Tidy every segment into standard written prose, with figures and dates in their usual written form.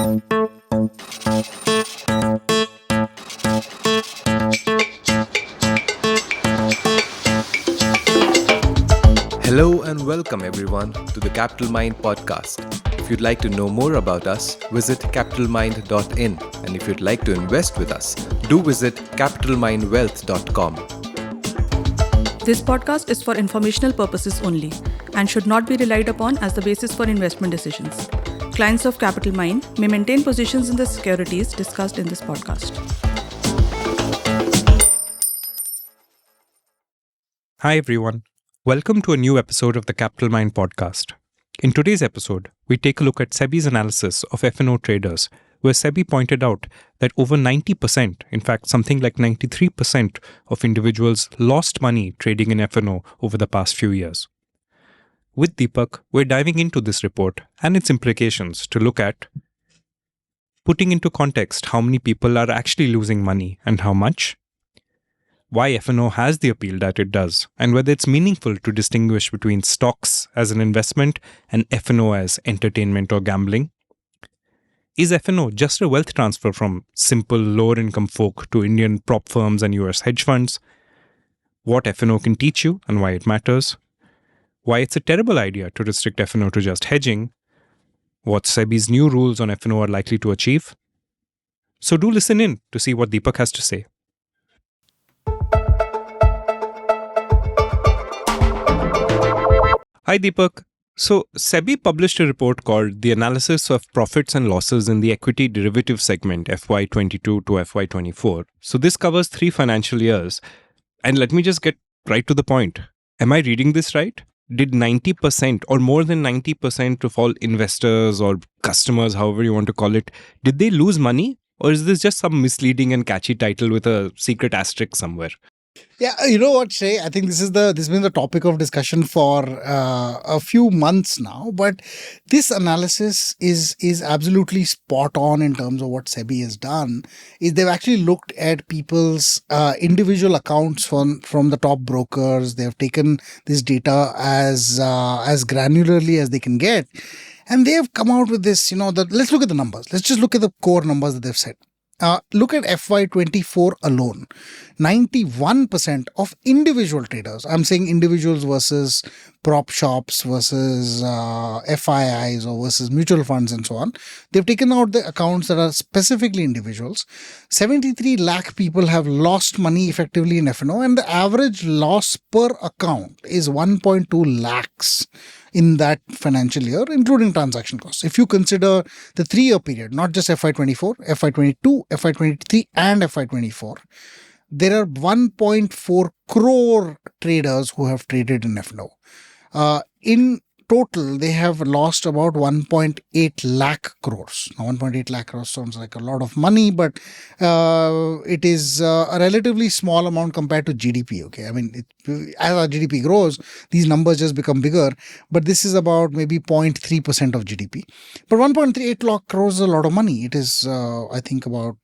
Hello and welcome everyone to the Capitalmind podcast. If you'd like to know more about us, visit capitalmind.in, and if you'd like to invest with us, do visit capitalmindwealth.com. This podcast is for informational purposes only and should not be relied upon as the basis for investment decisions. Clients of Capitalmind may maintain positions in the securities discussed in this podcast. Hi everyone. Welcome to a new episode of the Capitalmind podcast. In today's episode, we take a look at Sebi's analysis of F&O traders, where Sebi pointed out that over 90%, in fact something like 93% of individuals lost money trading in F&O over the past few years. With Deepak, we're diving into this report and its implications to look at putting into context how many people are actually losing money and how much, why F&O has the appeal that it does, and whether it's meaningful to distinguish between stocks as an investment and F&O as entertainment or gambling. Is F&O just a wealth transfer from simple lower-income folk to Indian prop firms and US hedge funds? What F&O can teach you and why it matters? Why it's a terrible idea to restrict F&O to just hedging? What Sebi's new rules on F&O are likely to achieve? So do listen in to see what Deepak has to say. Hi Deepak. So Sebi published a report called The Analysis of Profits and Losses in the Equity Derivative Segment FY22 to FY24. So this covers 3 financial years. And let me just get right to the point. Am I reading this right? Did 90% or more than 90% of all investors or customers, however you want to call it, did they lose money? Or is this just some misleading and catchy title with a secret asterisk somewhere? Yeah, you know what, Shray? I think this has been the topic of discussion for a few months now. But this analysis is absolutely spot on in terms of what Sebi has done. Is they've actually looked at people's individual accounts from the top brokers. They've taken this data as granularly as they can get, and they have come out with this. Let's look at the numbers. Let's just look at the core numbers that they've said. Look at FY24 alone. 91% of individual traders, I'm saying individuals versus prop shops versus FIIs or versus mutual funds and so on, they've taken out the accounts that are specifically individuals. 73 lakh people have lost money effectively in F&O, and the average loss per account is 1.2 lakhs in that financial year, including transaction costs. If you consider the 3-year period, not just FY24, FY22, FY23 and FY24, there are 1.4 crore traders who have traded in F&O. In total, they have lost about 1.8 lakh crores. Now, 1.8 lakh crores sounds like a lot of money, but it is a relatively small amount compared to GDP. Okay, I mean, as our GDP grows, these numbers just become bigger. But this is about maybe 0.3% of GDP. But 1.38 lakh crores is a lot of money. It is, I think, about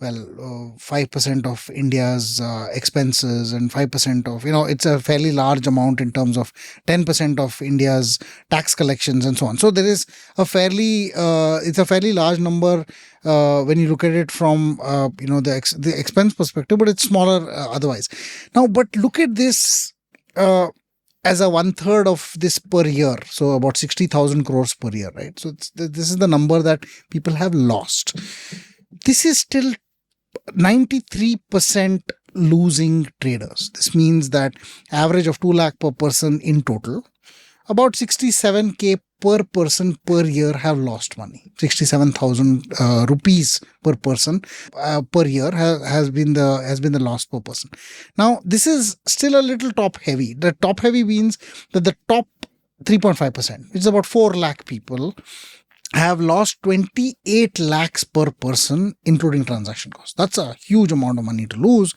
5% of India's expenses and 5% of, it's a fairly large amount in terms of 10% of India's tax collections and so on. So there is it's a fairly large number when you look at it from, the expense perspective, but it's smaller otherwise. Now, but look at this as a 1/3 of this per year. So about 60,000 crores per year, right? So this is the number that people have lost. This is still 93% losing traders. This means that average of 2 lakh per person in total, about 67k per person per year have lost money. 67,000 rupees per person per year has been the loss per person. Now, this is still a little top heavy. The top heavy means that the top 3.5%, which is about 4 lakh people, have lost 28 lakhs per person, including transaction costs. That's a huge amount of money to lose.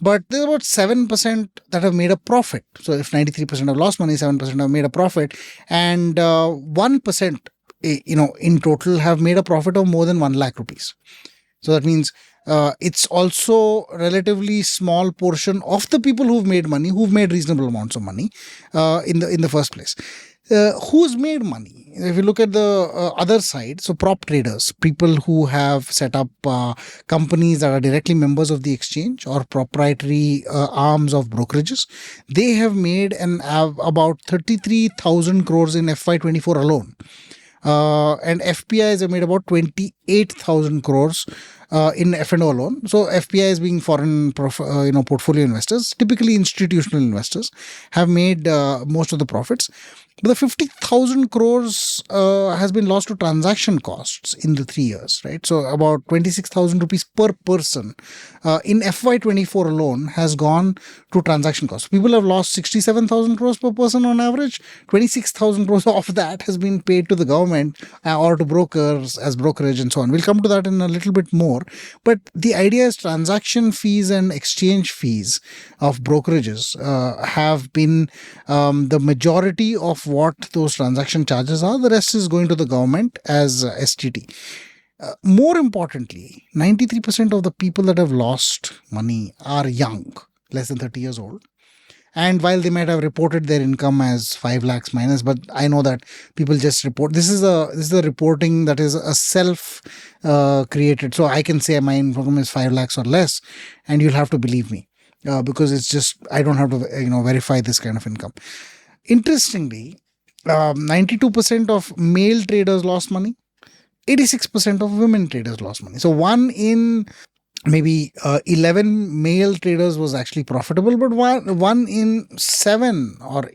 But there's about 7% that have made a profit. So if 93% have lost money, 7% have made a profit. And 1%, in total have made a profit of more than 1 lakh rupees. So that means it's also a relatively small portion of the people who've made money, who've made reasonable amounts of money in the first place. Who's made money? If you look at the other side, so prop traders, people who have set up companies that are directly members of the exchange or proprietary arms of brokerages, they have made about 33,000 crores in FY24 alone. And FPIs have made about 28,000 crores in F&O alone. So FPIs being foreign portfolio investors, typically institutional investors, have made most of the profits. But the 50,000 crores has been lost to transaction costs in the 3 years, right? So about 26,000 rupees per person in FY24 alone has gone to transaction costs. People have lost 67,000 crores per person on average. 26,000 crores of that has been paid to the government or to brokers as brokerage and so on. We'll come to that in a little bit more. But the idea is transaction fees and exchange fees of brokerages have been the majority of what those transaction charges are. The rest is going to the government as STT. More importantly, 93% of the people that have lost money are young, less than 30 years old. And while they might have reported their income as 5 lakhs minus, but I know that people just report. This is a reporting that is a self created. So I can say my income is 5 lakhs or less, and you'll have to believe me because it's just I don't have to verify this kind of income. Interestingly, 92% of male traders lost money. 86% of women traders lost money. So 1 in maybe 11 male traders was actually profitable, but one in 7 or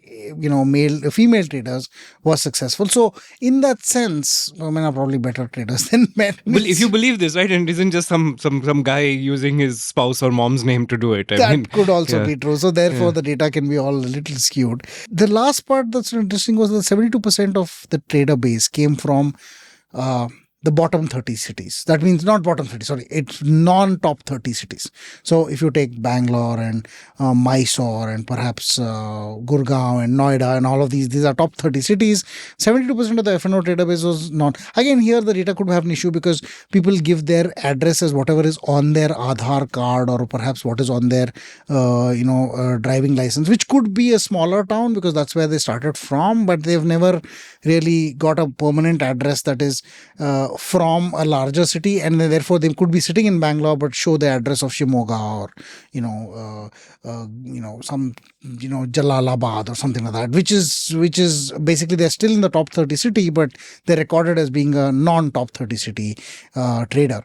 female traders was successful. So in that sense, women are probably better traders than men. Well, if you believe this, right, and it isn't just some guy using his spouse or mom's name to do it. That could also be true. So therefore, the data can be all a little skewed. The last part that's interesting was that 72% of the trader base came from the bottom 30 cities. That means not bottom 30, sorry, it's non-top 30 cities. So if you take Bangalore and Mysore and perhaps Gurgaon and Noida and all of these are top 30 cities. 72% of the F&O trader base was not. Again, here the data could have an issue because people give their address as whatever is on their Aadhaar card or perhaps what is on their driving license, which could be a smaller town because that's where they started from, but they've never really got a permanent address that is from a larger city, and therefore they could be sitting in Bangalore but show the address of Shimoga or some Jalalabad or something like that, which is basically they're still in the top 30 city, but they're recorded as being a non-top 30 city trader.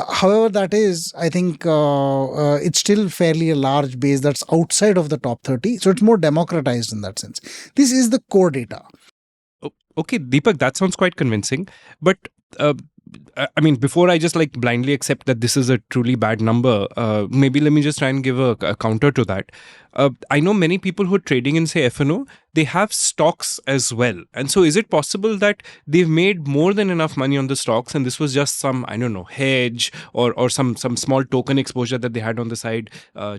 However, that is, I think it's still fairly a large base that's outside of the top 30, so it's more democratized in that sense. This is the core data. Okay, Deepak, that sounds quite convincing. But I mean, before I just blindly accept that this is a truly bad number, maybe let me just try and give a counter to that. I know many people who are trading in, say, F&O, they have stocks as well. And so is it possible that they've made more than enough money on the stocks and this was just some, I don't know, hedge or some small token exposure that they had on the side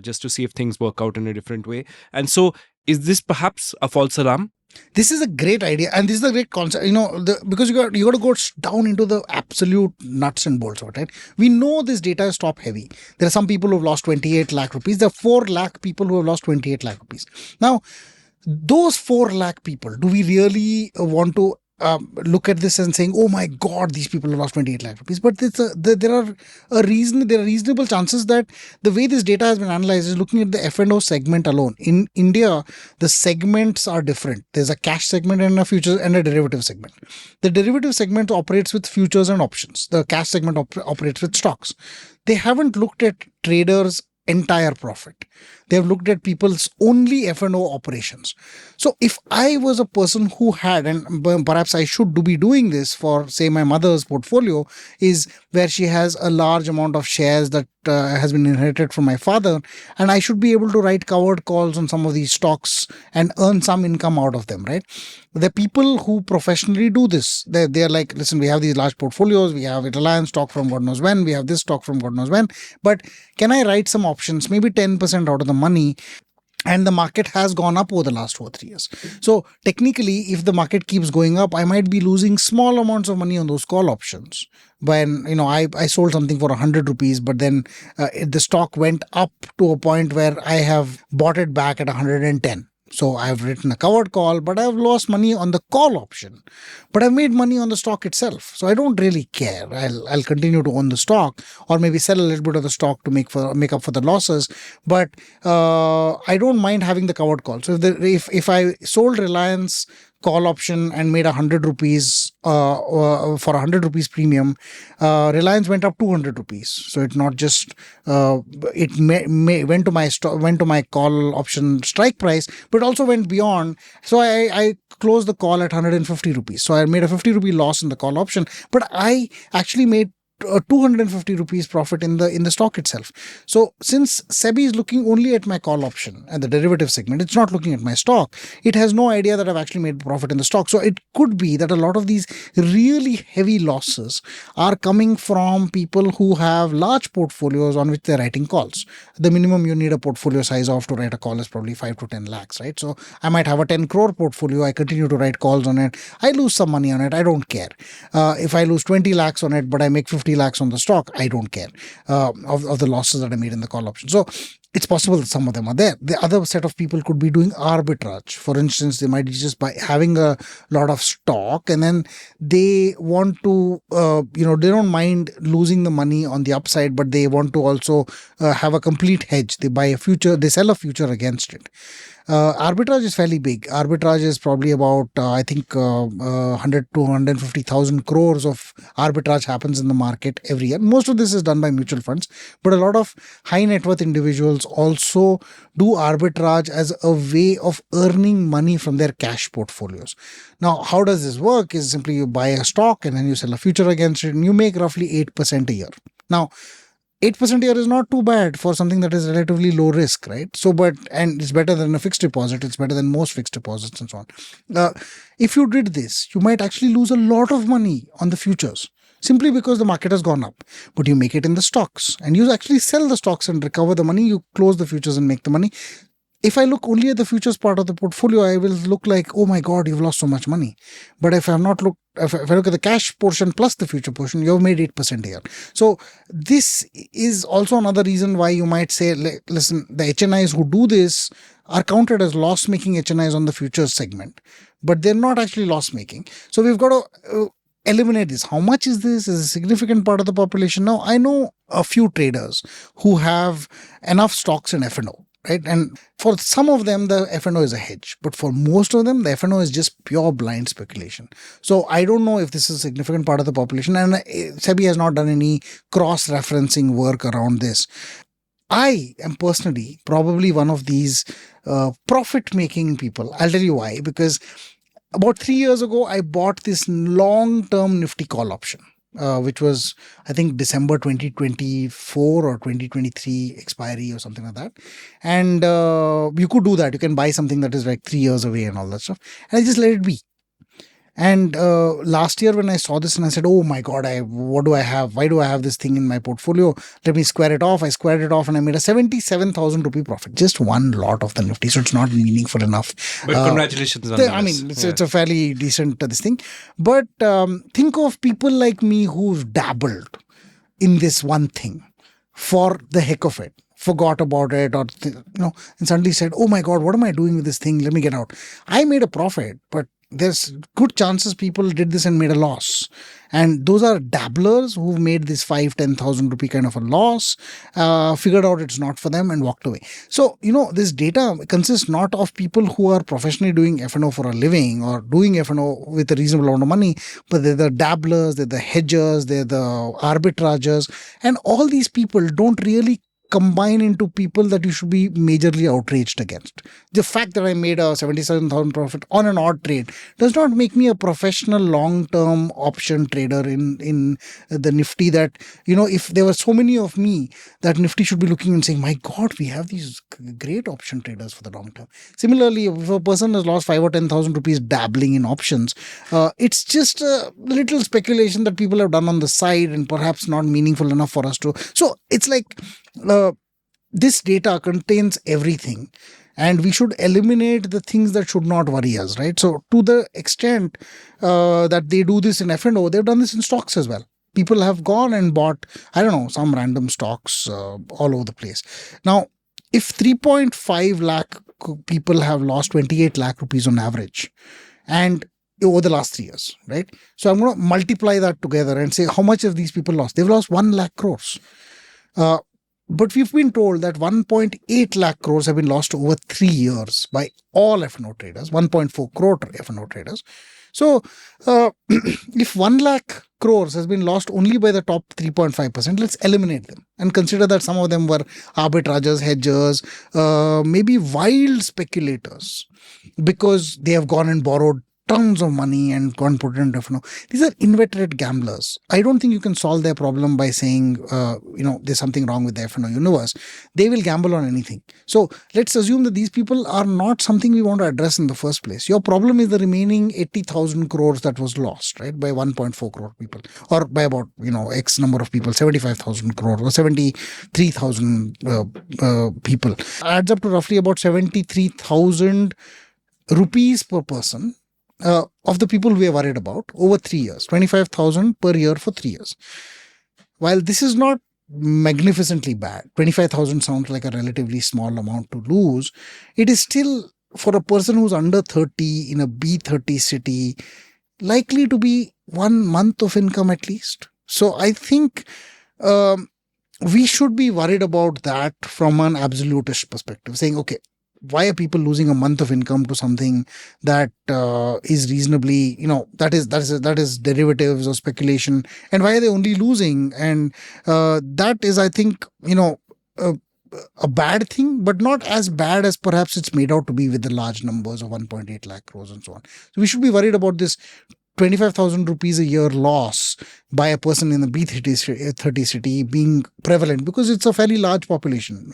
just to see if things work out in a different way? And so is this perhaps a false alarm? This is a great idea, and this is a great concept. Because you got to go down into the absolute nuts and bolts of it, right? We know this data is top heavy. There are some people who have lost 28 lakh rupees. There are 4 lakh people who have lost 28 lakh rupees. Now, those 4 lakh people, do we really want to look at this and saying, oh my God, these people have lost 28 lakh rupees? But there are reasonable chances that the way this data has been analyzed is looking at the F&O segment alone. In India, the segments are different. There's a cash segment and a futures and a derivative segment. The derivative segment operates with futures and options. The cash segment operates with stocks. They haven't looked at traders' entire profit. They have looked at people's only F&O operations. So if I was a person who had, and perhaps I should be doing this for, say, my mother's portfolio, is where she has a large amount of shares that has been inherited from my father, and I should be able to write covered calls on some of these stocks and earn some income out of them, right? The people who professionally do this, they're like, listen, we have these large portfolios, we have Reliance stock from God knows when, we have this stock from God knows when, but can I write some options, maybe 10% out of the money? And the market has gone up over the last 2 or 3 years. So technically, if the market keeps going up, I might be losing small amounts of money on those call options. When, I sold something for 100 rupees, but then the stock went up to a point where I have bought it back at 110. So I've written a covered call, but I've lost money on the call option. But I've made money on the stock itself. So I don't really care. I'll continue to own the stock, or maybe sell a little bit of the stock to make up for the losses. But I don't mind having the covered call. So if I sold Reliance call option and made 100 rupees for 100 rupees premium, Reliance went up 200 rupees. So it's not just went to my call option strike price, but also went beyond. So I closed the call at 150 rupees. So I made a 50 rupee loss in the call option, but I actually made 250 rupees profit in the stock itself. So since SEBI is looking only at my call option and the derivative segment, it's not looking at my stock. It has no idea that I've actually made profit in the stock. So it could be that a lot of these really heavy losses are coming from people who have large portfolios on which they're writing calls. The minimum you need a portfolio size of to write a call is probably 5 to 10 lakhs, right? So I might have a 10 crore portfolio. I continue to write calls on it. I lose some money on it. I don't care. If I lose 20 lakhs on it, but I make 50 lakhs on the stock, I don't care of the losses that I made in the call option. So it's possible that some of them are there. The other set of people could be doing arbitrage. For instance, they might be just by having a lot of stock, and then they want to, they don't mind losing the money on the upside, but they want to also have a complete hedge. They buy a future, they sell a future against it. Arbitrage is fairly big. Arbitrage is probably about, 100 to 150,000 crores of arbitrage happens in the market every year. Most of this is done by mutual funds, but a lot of high net worth individuals also do arbitrage as a way of earning money from their cash portfolios. Now, how does this work? Is simply you buy a stock and then you sell a future against it, and you make roughly 8% a year. Now, 8% a year is not too bad for something that is relatively low risk, right? So, and it's better than a fixed deposit. It's better than most fixed deposits and so on. If you did this, you might actually lose a lot of money on the futures simply because the market has gone up. But you make it in the stocks and you actually sell the stocks and recover the money. You close the futures and make the money. If I look only at the futures part of the portfolio, I will look like, oh my God, you've lost so much money. But if I look at the cash portion plus the future portion, you've made 8% a year. So this is also another reason why you might say, listen, the HNIs who do this are counted as loss-making HNIs on the futures segment, but they're not actually loss-making. So we've got to eliminate this. How much is this? Is a significant part of the population. Now, I know a few traders who have enough stocks in F&O. Right. And for some of them, the F&O is a hedge. But for most of them, the F&O is just pure blind speculation. So I don't know if this is a significant part of the population. And SEBI has not done any cross-referencing work around this. I am personally probably one of these profit-making people. I'll tell you why. Because about 3 years ago, I bought this long-term Nifty call option. Which was, I think, December 2024 or 2023 expiry or something like that. And you could do that. You can buy something that is like 3 years away and all that stuff. And I just let it be. And last year when I saw this and I said, oh my God, what do I have? Why do I have this thing in my portfolio? Let me square it off. I squared it off and I made a 77,000 rupee profit. Just one lot of the Nifty. So it's not meaningful enough. But congratulations on this. It's a fairly decent this thing. But think of people like me who've dabbled in this one thing for the heck of it. Forgot about it, or and suddenly said, oh my God, what am I doing with this thing? Let me get out. I made a profit, but there's good chances people did this and made a loss. And those are dabblers who've made this 5,000-10,000 rupee kind of a loss, figured out it's not for them and walked away. So, this data consists not of people who are professionally doing F&O for a living or doing F&O with a reasonable amount of money, but they're the dabblers, they're the hedgers, they're the arbitragers. And all these people don't really combine into people that you should be majorly outraged against. The fact that I made a 77,000 profit on an odd trade does not make me a professional long-term option trader in the Nifty that, if there were so many of me, that Nifty should be looking and saying, my God, we have these great option traders for the long term. Similarly, if a person has lost 5 or 10,000 rupees dabbling in options, it's just a little speculation that people have done on the side and perhaps not meaningful enough for us to. So it's like, this data contains everything and we should eliminate the things that should not worry us, right? So to the extent that they do this in F&O, they've done this in stocks as well. People have gone and bought, some random stocks all over the place. Now, if 3.5 lakh people have lost 28 lakh rupees on average, and over the last 3 years, right? So I'm going to multiply that together and say how much have these people lost? They've lost 1 lakh crores. But we've been told that 1.8 lakh crores have been lost over 3 years by all F&O traders, 1.4 crore F&O traders. So if 1 lakh crores has been lost only by the top 3.5%, let's eliminate them and consider that some of them were arbitragers, hedgers, maybe wild speculators, because they have gone and borrowed tons of money and gone put it into F&O. These are inveterate gamblers. I don't think you can solve their problem by saying, there's something wrong with the F&O universe. They will gamble on anything. So let's assume that these people are not something we want to address in the first place. Your problem is the remaining 80,000 crores that was lost, right, by 1.4 crore people, or by about, X number of people, 75,000 crores or 73,000 people. Adds up to roughly about 73,000 rupees per person. Of the people we are worried about over 3 years, 25,000 per year for 3 years. While this is not magnificently bad, 25,000 sounds like a relatively small amount to lose. It is still, for a person who's under 30 in a B30 city, likely to be 1 month of income at least. So I think we should be worried about that from an absolutist perspective, saying, okay, why are people losing a month of income to something that is reasonably, that is derivatives or speculation, and why are they only losing? And that is, I think, a bad thing, but not as bad as perhaps it's made out to be with the large numbers of 1.8 lakh crores and so on. So we should be worried about this 25,000 rupees a year loss by a person in the B30 city being prevalent, because it's a fairly large population,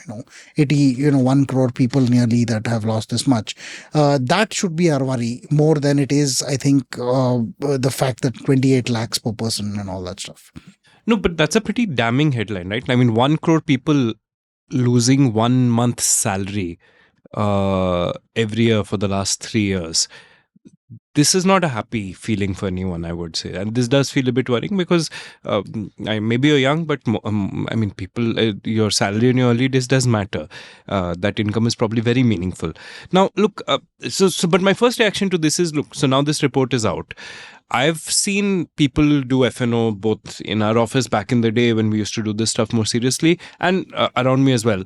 1 crore people nearly that have lost this much. That should be our worry more than it is, I think, the fact that 28 lakhs per person and all that stuff. No, but that's a pretty damning headline, right? I mean, 1 crore people losing 1 month's salary every year for the last 3 years. This is not a happy feeling for anyone, I would say. And this does feel a bit worrying because maybe you're young, but people, your salary in your early days does matter. That income is probably very meaningful. Now, look, but my first reaction to this is, look, so now this report is out. I've seen people do F&O both in our office back in the day when we used to do this stuff more seriously, and around me as well.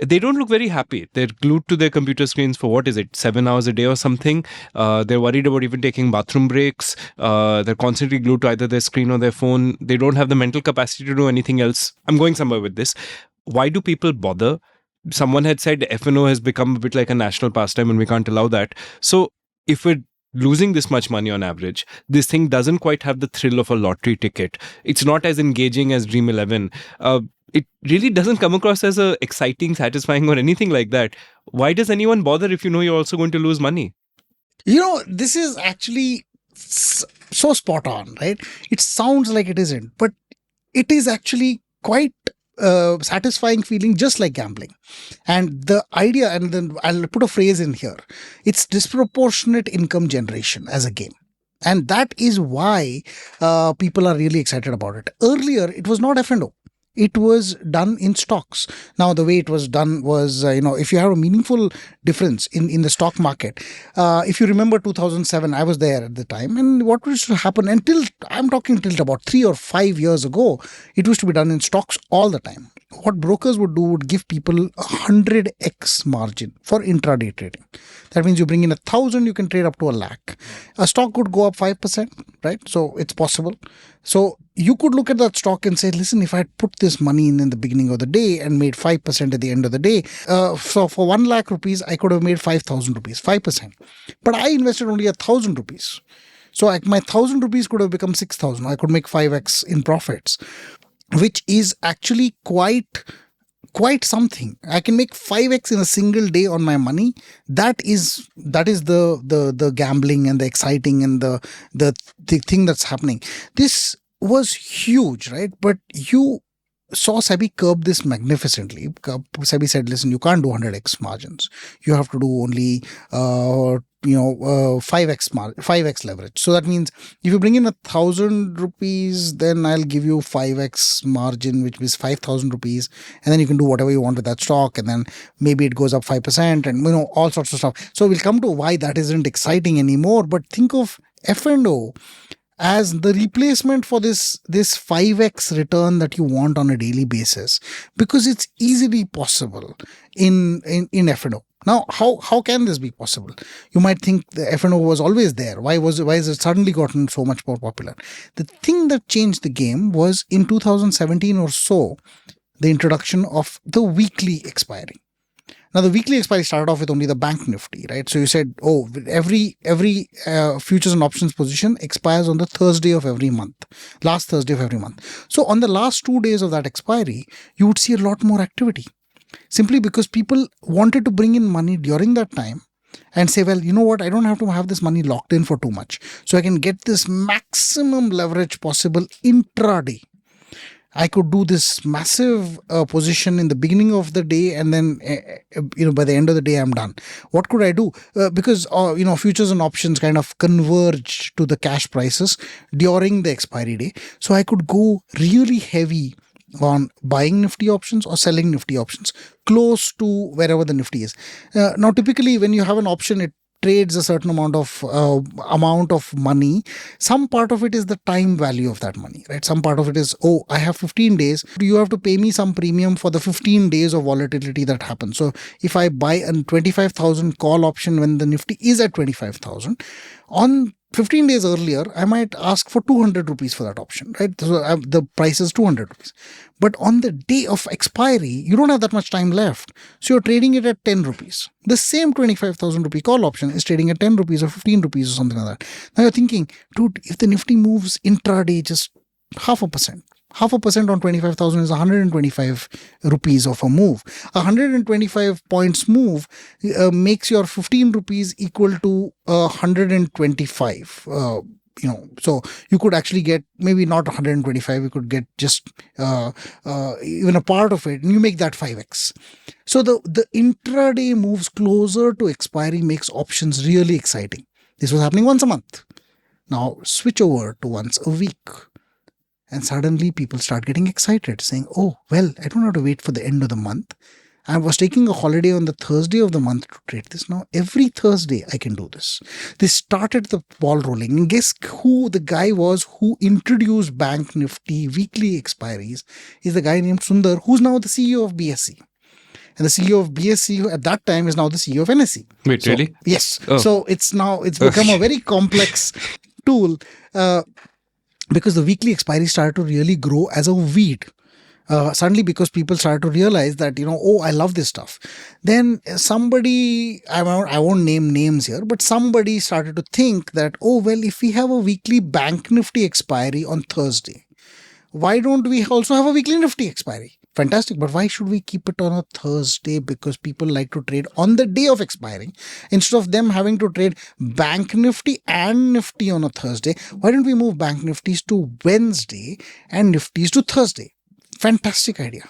They don't look very happy. They're glued to their computer screens for 7 hours a day or something. They're worried about even taking bathroom breaks. They're constantly glued to either their screen or their phone. They don't have the mental capacity to do anything else. I'm going somewhere with this. Why do people bother? Someone had said F&O has become a bit like a national pastime and we can't allow that. So if we're losing this much money on average, this thing doesn't quite have the thrill of a lottery ticket. It's not as engaging as Dream 11. It really doesn't come across as exciting, satisfying or anything like that. Why does anyone bother if you know you're also going to lose money? This is actually so spot on, right? It sounds like it isn't, but it is actually quite satisfying feeling, just like gambling. And the idea, and then I'll put a phrase in here, it's disproportionate income generation as a game. And that is why people are really excited about it. Earlier, it was not F&O. It was done in stocks. Now, the way it was done was, if you have a meaningful difference in the stock market, if you remember 2007, I was there at the time, and what used to happen I'm talking till about 3 or 5 years ago, it used to be done in stocks all the time. What brokers would do would give people 100x margin for intraday trading. That means you bring in 1,000, you can trade up to 1 lakh. A stock could go up 5%, right? So it's possible. So you could look at that stock and say, listen, if I had put this money in the beginning of the day and made 5% at the end of the day, so for 1 lakh rupees, I could have made 5,000 rupees, 5%. But I invested only 1,000 rupees. So my 1,000 rupees could have become 6,000. I could make 5x in profits, which is actually quite something. I can make 5x in a single day on my money. That is the gambling and the exciting and the thing that's happening. This was huge, right? But you saw SEBI curb this magnificently. SEBI said, listen, you can't do 100x margins. You have to do only 5x leverage. So that means if you bring in 1,000 rupees, then I'll give you 5x margin, which is 5,000 rupees, and then you can do whatever you want with that stock, and then maybe it goes up 5%, and all sorts of stuff. So we'll come to why that isn't exciting anymore. But think of F&O as the replacement for this 5x return that you want on a daily basis, because it's easily possible in F&O. Now, how can this be possible? You might think the F&O was always there. Why has it suddenly gotten so much more popular? The thing that changed the game was in 2017 or so, the introduction of the weekly expiry. Now, the weekly expiry started off with only the bank nifty, right? So you said, every futures and options position expires on the Thursday of every month, last Thursday of every month. So on the last 2 days of that expiry, you would see a lot more activity, simply because people wanted to bring in money during that time and say, well, you know what, I don't have to have this money locked in for too much. So I can get this maximum leverage possible intraday. I could do this massive position in the beginning of the day, and then by the end of the day I'm done. What could I do? Because futures and options kind of converge to the cash prices during the expiry day, so I could go really heavy on buying nifty options or selling nifty options close to wherever the nifty is. Now, typically when you have an option, it trades a certain amount of money. Some part of it is the time value of that money, right? Some part of it is, I have 15 days. You have to pay me some premium for the 15 days of volatility that happens. So if I buy a 25,000 call option when the nifty is at 25,000, on 15 days earlier, I might ask for 200 rupees for that option, right? So the price is 200 rupees. But on the day of expiry, you don't have that much time left. So you're trading it at 10 rupees. The same 25,000 rupee call option is trading at 10 rupees or 15 rupees or something like that. Now you're thinking, dude, if the nifty moves intraday just 0.5% on 25,000 is 125 rupees of a move. 125 points move makes your 15 rupees equal to 125. So you could actually get maybe not 125, you could get just even a part of it, and you make that 5x. So the intraday moves closer to expiry makes options really exciting. This was happening once a month. Now switch over to once a week. And suddenly people start getting excited, saying, I don't have to wait for the end of the month. I was taking a holiday on the Thursday of the month to trade this. Now, every Thursday I can do this. This started the ball rolling. And guess who the guy was who introduced Bank Nifty weekly expiries? Is the guy named Sundar, who's now the CEO of BSE. And the CEO of BSE at that time is now the CEO of NSE. Wait, really? Yes. Oh. So it's become a very complex tool. Because the weekly expiry started to really grow as a weed. Suddenly, because people started to realize that, I love this stuff. Then somebody, I won't name names here, but somebody started to think that, if we have a weekly Bank Nifty expiry on Thursday, why don't we also have a weekly Nifty expiry? Fantastic, but why should we keep it on a Thursday? Because people like to trade on the day of expiring instead of them having to trade Bank Nifty and Nifty on a Thursday. Why don't we move Bank Nifties to Wednesday and Nifties to Thursday? Fantastic idea.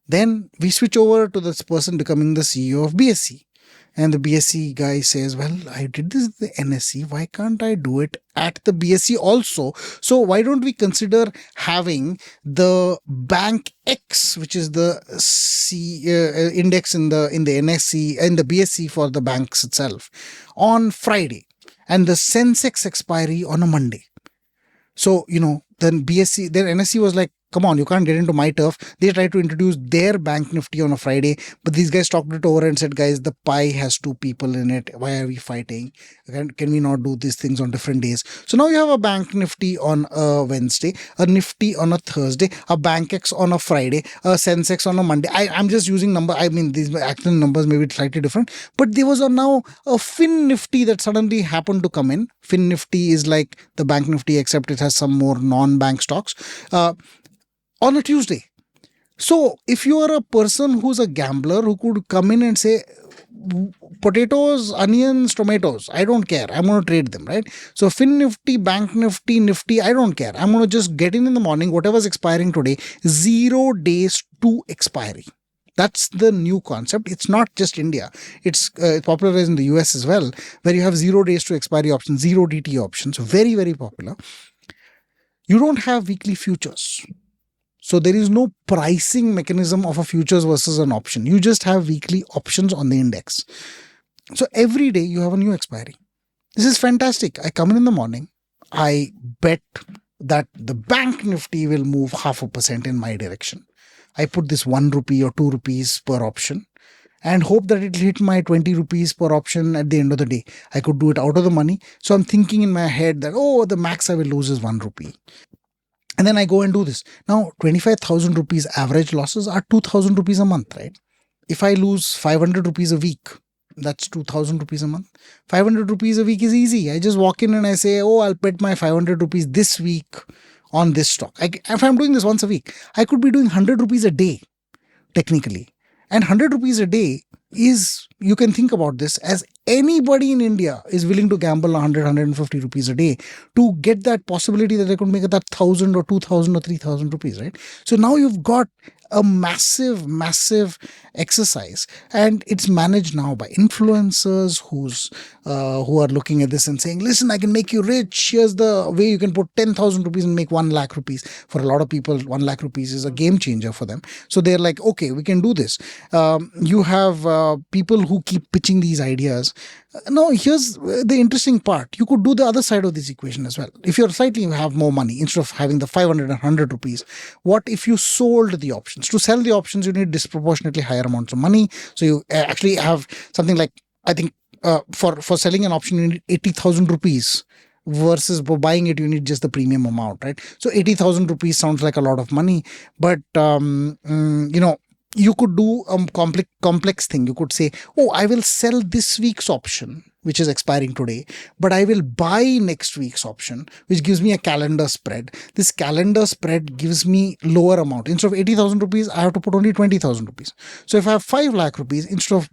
Then we switch over to this person becoming the CEO of BSE. And the BSE guy says, I did this at the NSE. Why can't I do it at the BSE also? So why don't we consider having the Bank X, which is the index in the NSE and the BSE for the banks itself, on Friday, and the Sensex expiry on a Monday. So, then NSE was like, come on, you can't get into my turf. They tried to introduce their Bank Nifty on a Friday, but these guys talked it over and said, guys, the pie has 2 people in it. Why are we fighting? Can we not do these things on different days? So now you have a Bank Nifty on a Wednesday, a Nifty on a Thursday, a Bank X on a Friday, a Sensex on a Monday. I'm just using number. I mean, these actual numbers may be slightly different, but there was now a Fin Nifty that suddenly happened to come in. Fin Nifty is like the Bank Nifty, except it has some more non-bank stocks. On a Tuesday. So if you are a person who's a gambler who could come in and say, potatoes, onions, tomatoes. I don't care. I'm going to trade them, right? So Fin Nifty, Bank Nifty, Nifty, I don't care. I'm going to just get in the morning, whatever's expiring today, 0 days to expiry. That's the new concept. It's not just India. It's popularized in the US as well, where you have 0 days to expiry options, 0 DT options. Very, very popular. You don't have weekly futures. So there is no pricing mechanism of a futures versus an option. You just have weekly options on the index. So every day you have a new expiry. This is fantastic. I come in the morning. I bet that the Bank Nifty will move 0.5% in my direction. I put this 1 rupee or 2 rupees per option and hope that it hit my 20 rupees per option at the end of the day. I could do it out of the money. So I'm thinking in my head that, the max I will lose is 1 rupee. And then I go and do this. Now, 25,000 rupees average losses are 2,000 rupees a month, right? If I lose 500 rupees a week, that's 2,000 rupees a month. 500 rupees a week is easy. I just walk in and I say, I'll bet my 500 rupees this week on this stock. If I'm doing this once a week, I could be doing 100 rupees a day, technically. And 100 rupees a day is, you can think about this as anybody in India is willing to gamble 100, 150 rupees a day to get that possibility that they could make that 1,000 or 2,000 or 3,000 rupees, right? So now you've got a massive, massive exercise, and it's managed now by influencers who are looking at this and saying, listen, I can make you rich. Here's the way you can put 10,000 rupees and make 1 lakh rupees. For a lot of people, 1 lakh rupees is a game changer for them. So they're like, okay, we can do this. You have people who keep pitching these ideas. Now, here's the interesting part. You could do the other side of this equation as well. If you're slightly have more money, instead of having the 500 and 100 rupees, what if you sold the options? To sell the options, you need disproportionately higher amounts of money. So you actually have something like, I think, for selling an option, you need 80,000 rupees. Versus buying it, you need just the premium amount, right? So 80,000 rupees sounds like a lot of money, but you could do a complex thing. You could say, I will sell this week's option, which is expiring today, but I will buy next week's option, which gives me a calendar spread. This calendar spread gives me lower amount. Instead of 80,000 rupees, I have to put only 20,000 rupees. So if I have 5 lakh rupees, instead of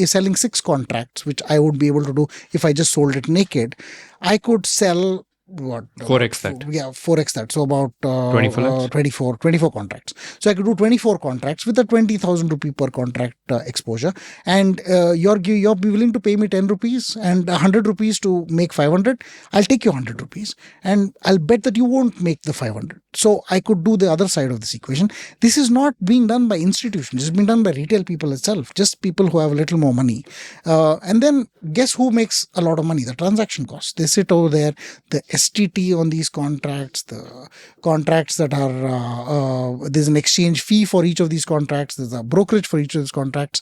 selling 6 contracts, which I would be able to do if I just sold it naked, I could sell 4x that. Yeah, 4x that. So about 24 contracts. So I could do 24 contracts with a 20,000 rupee per contract exposure. And you're be willing to pay me 10 rupees and 100 rupees to make 500. I'll take your 100 rupees and I'll bet that you won't make the 500. So I could do the other side of this equation. This is not being done by institutions. It's being done by retail people itself, just people who have a little more money. And then guess who makes a lot of money? The transaction costs. They sit over there, the STT on these contracts, the contracts that are, there's an exchange fee for each of these contracts, there's a brokerage for each of these contracts.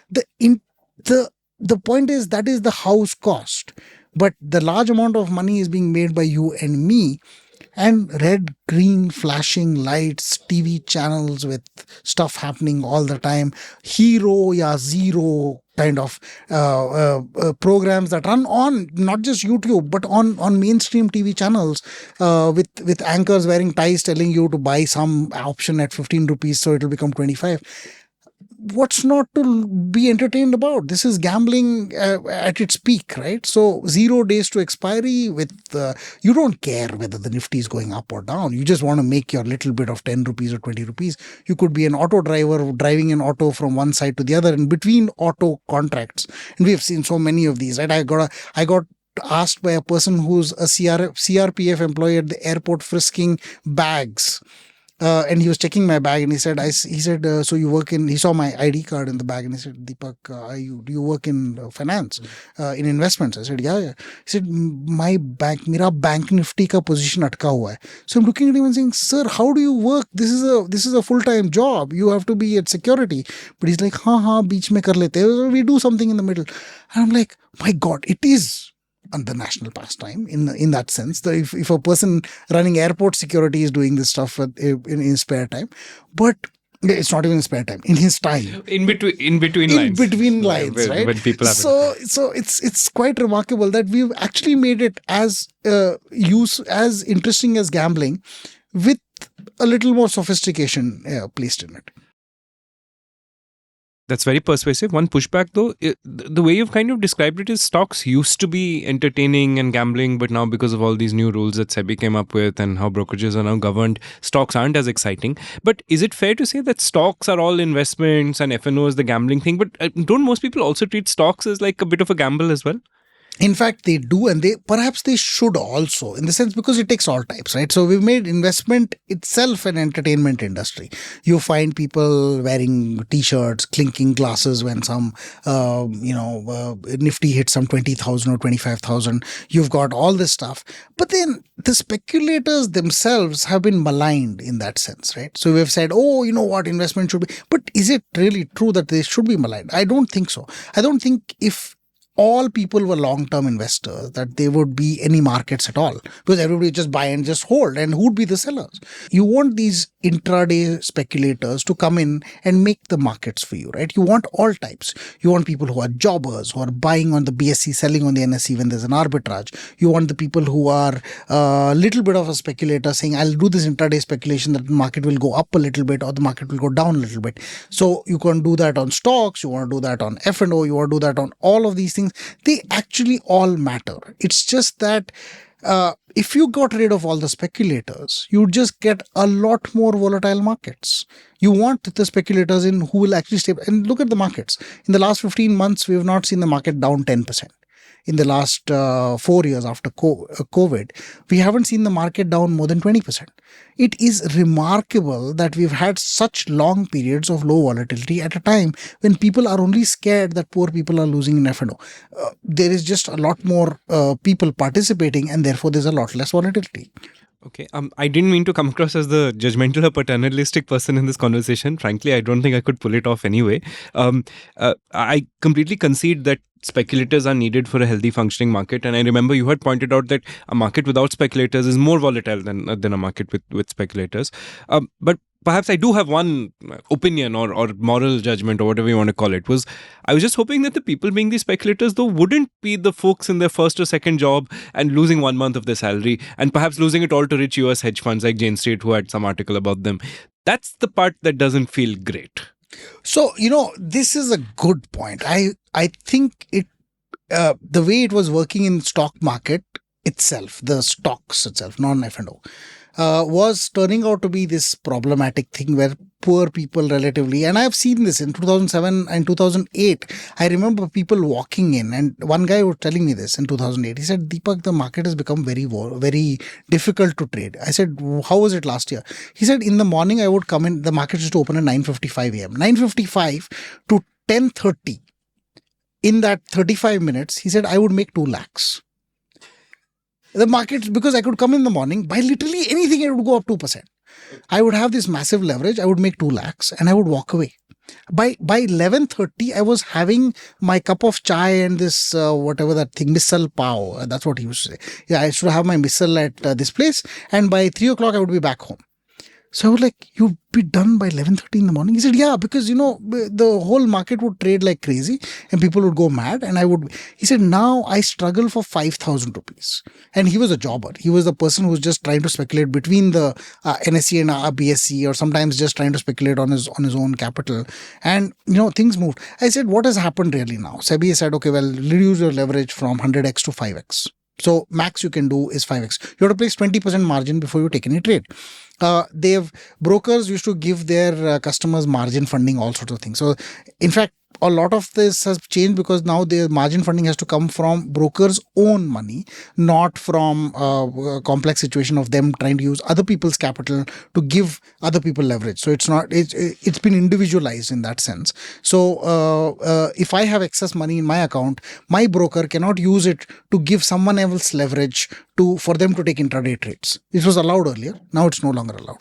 The point is that is the house cost, but the large amount of money is being made by you and me. And red, green, flashing lights, TV channels with stuff happening all the time, hero ya zero kind of programs that run on not just YouTube but on mainstream TV channels with anchors wearing ties telling you to buy some option at 15 rupees so it will become 25. What's not to be entertained about? This is gambling at its peak, right? So 0 days to expiry with you don't care whether the Nifty is going up or down. You just want to make your little bit of 10 rupees or 20 rupees. You could be an auto driver driving an auto from one side to the other and between auto contracts. And we have seen so many of these, right? I got asked by a person who's a CRPF employee at the airport frisking bags. And he was checking my bag and he said, so you work in, he saw my ID card in the bag and he said, Deepak, do you work in finance, in investments? I said, yeah. He said, mera bank nifty ka position atka hua hai. So I'm looking at him and saying, sir, how do you work? This is a full-time job. You have to be at security. But he's like, beech mein kar lete. We do something in the middle. And I'm like, my God, it is the national pastime in that sense. If a person running airport security is doing this stuff in his spare time, but it's not even in spare time, in his time, in between lines, right? When people have so it's quite remarkable that we've actually made it as interesting as gambling, with a little more sophistication placed in it. That's very persuasive. One pushback though, the way you've kind of described it is stocks used to be entertaining and gambling, but now because of all these new rules that SEBI came up with and how brokerages are now governed, stocks aren't as exciting. But is it fair to say that stocks are all investments and F&O is the gambling thing? But don't most people also treat stocks as like a bit of a gamble as well? In fact, they do, and perhaps they should also, in the sense because it takes all types, right? So we've made investment itself an entertainment industry. You find people wearing t-shirts, clinking glasses when some, Nifty hits some 20,000 or 25,000. You've got all this stuff. But then the speculators themselves have been maligned in that sense, right? So we've said, oh, you know what, investment should be. But is it really true that they should be maligned? I don't think so. I don't think if all people were long-term investors, that there would be any markets at all, because everybody just buy and just hold, and who'd be the sellers? You want these intraday speculators to come in and make the markets for you, right? You want all types. You want people who are jobbers, who are buying on the BSE, selling on the NSE when there's an arbitrage. You want the people who are a little bit of a speculator saying, I'll do this intraday speculation that the market will go up a little bit or the market will go down a little bit. So you can do that on stocks, you want to do that on F&O, you want to do that on all of these things. They actually all matter. It's just that if you got rid of all the speculators, you just get a lot more volatile markets. You want the speculators in who will actually stay. And look at the markets. In the last 15 months, we have not seen the market down 10%. In the last 4 years after COVID, we haven't seen the market down more than 20%. It is remarkable that we've had such long periods of low volatility at a time when people are only scared that poor people are losing in F&O. There is just a lot more people participating, and therefore there's a lot less volatility. Okay. I didn't mean to come across as the judgmental or paternalistic person in this conversation. Frankly, I don't think I could pull it off anyway. I completely concede that speculators are needed for a healthy functioning market. And I remember you had pointed out that a market without speculators is more volatile than a market with speculators. But perhaps I do have one opinion or moral judgment or whatever you want to call it. I was just hoping that the people being these speculators though wouldn't be the folks in their first or second job and losing 1 month of their salary and perhaps losing it all to rich US hedge funds like Jane Street, who had some article about them. That's the part that doesn't feel great. So, this is a good point. I think the way it was working in stock market itself, the stocks itself, non-F&O, was turning out to be this problematic thing where poor people relatively, and I've seen this in 2007 and 2008. I remember people walking in, and one guy was telling me this in 2008. He said, Deepak, the market has become very, very difficult to trade. I said, how was it last year? He said, in the morning I would come in, the market used to open at 9:55 a.m. 9:55 to 10:30. In that 35 minutes, he said, I would make 2 lakhs. The market, because I could come in the morning, buy literally anything, it would go up 2%. I would have this massive leverage. I would make 2 lakhs and I would walk away. By 11:30, I was having my cup of chai and this, whatever that thing, missile pav. That's what he used to say. Yeah, I should have my missile at this place. And by 3 o'clock, I would be back home. So I was like, you'd be done by 11:30 in the morning? He said, yeah, because, the whole market would trade like crazy and people would go mad. And he said, now I struggle for 5,000 rupees. And he was a jobber. He was the person who was just trying to speculate between the NSE and BSE, or sometimes just trying to speculate on his own capital. And, things moved. I said, what has happened really now? Sebi said, okay, well, reduce your leverage from 100x to 5x. So max you can do is 5x. You have to place 20% margin before you take any trade. Brokers used to give their customers margin funding, all sorts of things. So in fact, a lot of this has changed because now the margin funding has to come from brokers' own money, not from a complex situation of them trying to use other people's capital to give other people leverage. So it's been individualized in that sense. So if I have excess money in my account, my broker cannot use it to give someone else leverage for them to take intraday trades. It was allowed earlier. Now it's no longer allowed.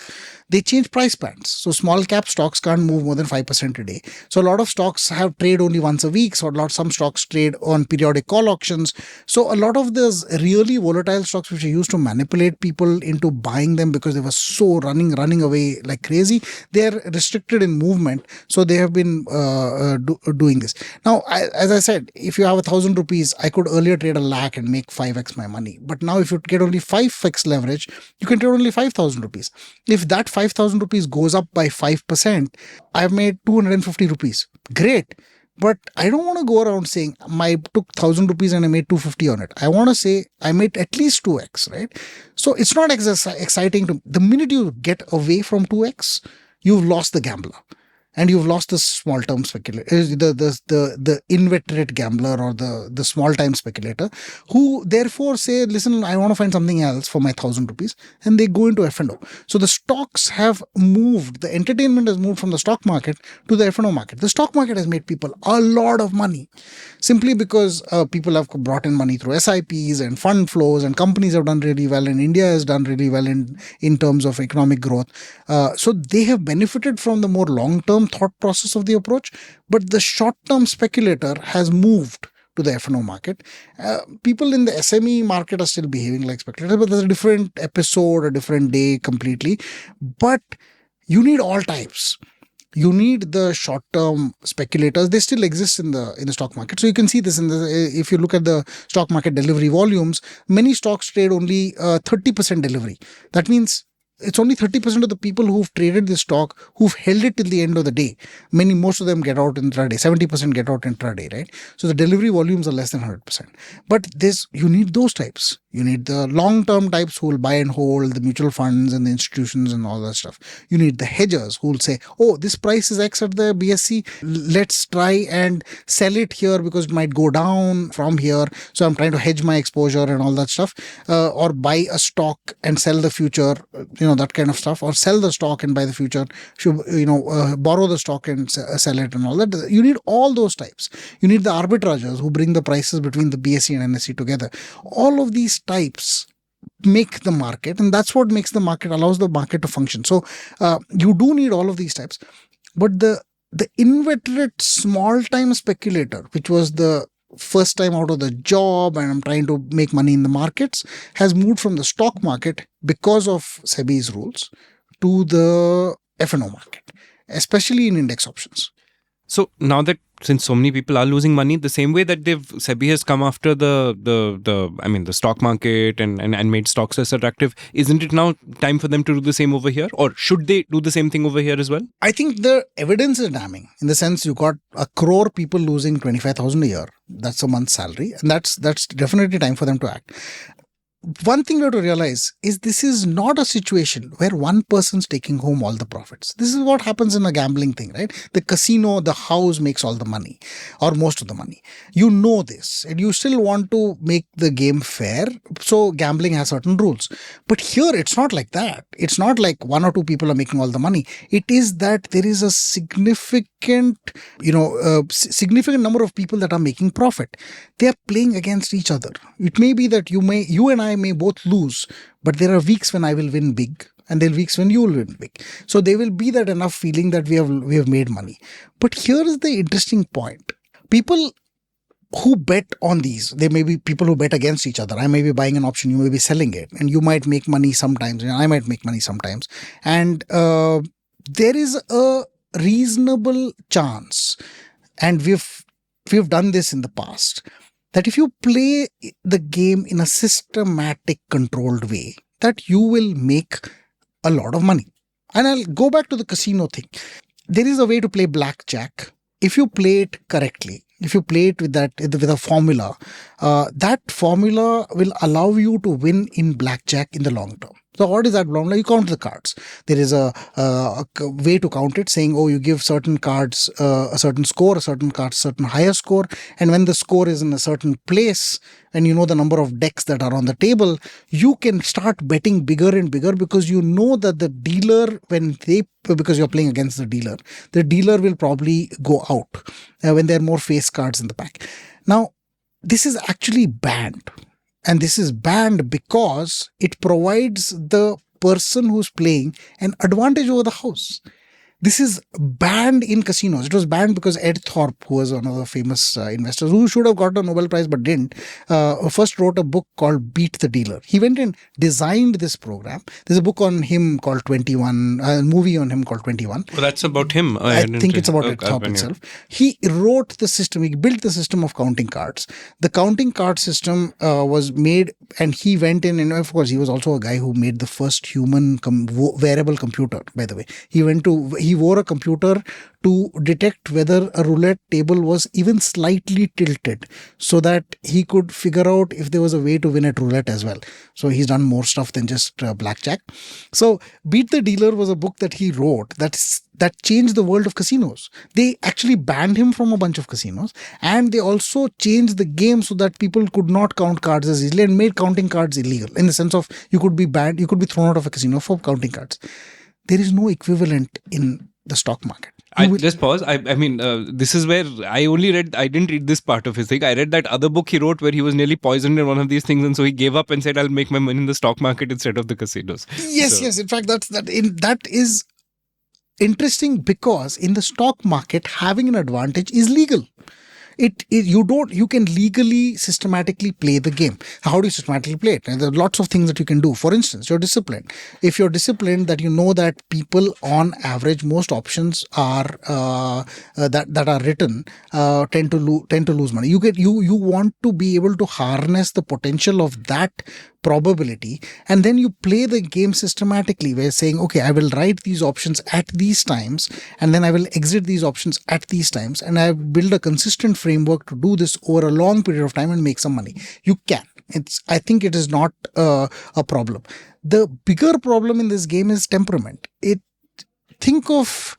They changed price bands. So small cap stocks can't move more than 5% a day. So a lot of stocks have trade only once a week. So some stocks trade on periodic call auctions. So a lot of those really volatile stocks which are used to manipulate people into buying them because they were so running away like crazy, they are restricted in movement. So they have been doing this. Now, as I said, if you have 1,000 rupees, I could earlier trade 1 lakh and make 5x my money. But now if you get only 5x leverage, you can trade only 5,000 rupees. If that 5,000 rupees goes up by 5%, I've made 250 rupees. Great. But I don't want to go around saying I took 1,000 rupees and I made 250 on it. I want to say I made at least 2x, right? So it's not exciting. The minute you get away from 2x, you've lost the gambler. And you've lost the small term speculator, the inveterate gambler or the small time speculator, who therefore say, listen, I want to find something else for my 1,000 rupees, and they go into F&O. So the stocks have moved, the entertainment has moved from the stock market to the F&O market. The stock market has made people a lot of money simply because people have brought in money through SIPs and fund flows, and companies have done really well, and India has done really well in terms of economic growth. So they have benefited from the more long-term thought process of the approach, but the short-term speculator has moved to the F&O market. People in the SME market are still behaving like speculators, but there's a different episode, a different day completely. But you need all types. You need the short-term speculators. They still exist in the stock market. So you can see this if you look at the stock market delivery volumes, many stocks trade only 30% delivery. That means it's only 30% of the people who've traded the stock who've held it till the end of the day. Most of them get out intraday. 70% get out intraday, right? So the delivery volumes are less than 100%. But you need those types. You need the long-term types who will buy and hold, the mutual funds and the institutions and all that stuff. You need the hedgers who will say, oh, this price is X at the BSE. Let's try and sell it here because it might go down from here. So I'm trying to hedge my exposure and all that stuff. Or buy a stock and sell the future, that kind of stuff. Or sell the stock and buy the future. Borrow the stock and sell it and all that. You need all those types. You need the arbitrageurs who bring the prices between the BSE and NSE together. All of these types make the market, and that's what allows the market to function. So you do need all of these types, but the inveterate small time speculator, which was the first time out of the job and I'm trying to make money in the markets, has moved from the stock market because of SEBI's rules to the F&O market, especially in index options. So now that since so many people are losing money, the same way that SEBI has come after the stock market and made stocks less attractive, isn't it now time for them to do the same over here? Or should they do the same thing over here as well? I think the evidence is damning in the sense you got 1 crore people losing 25,000 a year. That's a month's salary. And that's definitely time for them to act. One thing we have to realize is this is not a situation where one person's taking home all the profits. This is what happens in a gambling thing, right? The casino, the house makes all the money or most of the money. You know this and you still want to make the game fair. So gambling has certain rules. But here it's not like that. It's not like 1 or 2 people are making all the money. It is that there is a significant number of people that are making profit. They are playing against each other. It may be that you and I may both lose, but there are weeks when I will win big and there are weeks when you will win big. So there will be that enough feeling that we have made money. But here is the interesting point. People who bet on these, there may be people who bet against each other. I may be buying an option, you may be selling it, and you might make money sometimes, and I might make money sometimes. And there is a reasonable chance, and we've done this in the past, that if you play the game in a systematic, controlled way, that you will make a lot of money. And I'll go back to the casino thing. There is a way to play blackjack. If you play it correctly, if you play it with a formula, that formula will allow you to win in blackjack in the long term. So what is that formula? You count the cards. There is a way to count it, saying, you give certain cards a certain score, certain cards a certain higher score. And when the score is in a certain place, and you know the number of decks that are on the table, you can start betting bigger and bigger because you know that the dealer, because you're playing against the dealer will probably go out when there are more face cards in the pack. Now, this is actually banned. And this is banned because it provides the person who's playing an advantage over the house. This is banned in casinos. It was banned because Ed Thorpe, who was one of the famous investors, who should have got a Nobel Prize but didn't, first wrote a book called Beat the Dealer. He went and designed this program. There's a book on him called 21, a movie on him called 21. Well, that's about him. I think it's about Ed Thorpe itself. He wrote the system. He built the system of counting cards. The counting card system was made, and he went in, and of course, he was also a guy who made the first human wearable computer, by the way. He wore a computer to detect whether a roulette table was even slightly tilted so that he could figure out if there was a way to win at roulette as well. So he's done more stuff than just blackjack. So Beat the Dealer was a book that he wrote that changed the world of casinos. They actually banned him from a bunch of casinos, and they also changed the game so that people could not count cards as easily and made counting cards illegal, in the sense of you could be banned, you could be thrown out of a casino for counting cards. There is no equivalent in the stock market. Just pause. I mean, this is where I didn't read this part of his thing. I read that other book he wrote where he was nearly poisoned in one of these things, and so he gave up and said, I'll make my money in the stock market instead of the casinos. Yes. In fact, that is interesting, because in the stock market, having an advantage is legal. You can legally systematically play the game. How do you systematically play it? And there are lots of things that you can do. For instance, you're disciplined. If you're disciplined, that you know that people on average, most options are that are written tend to lose money. You want to be able to harness the potential of that probability, and then you play the game systematically, where saying, okay, I will write these options at these times, and then I will exit these options at these times, and I build a consistent framework to do this over a long period of time and make some money. You can. I think it is not a problem. The bigger problem in this game is temperament. Think of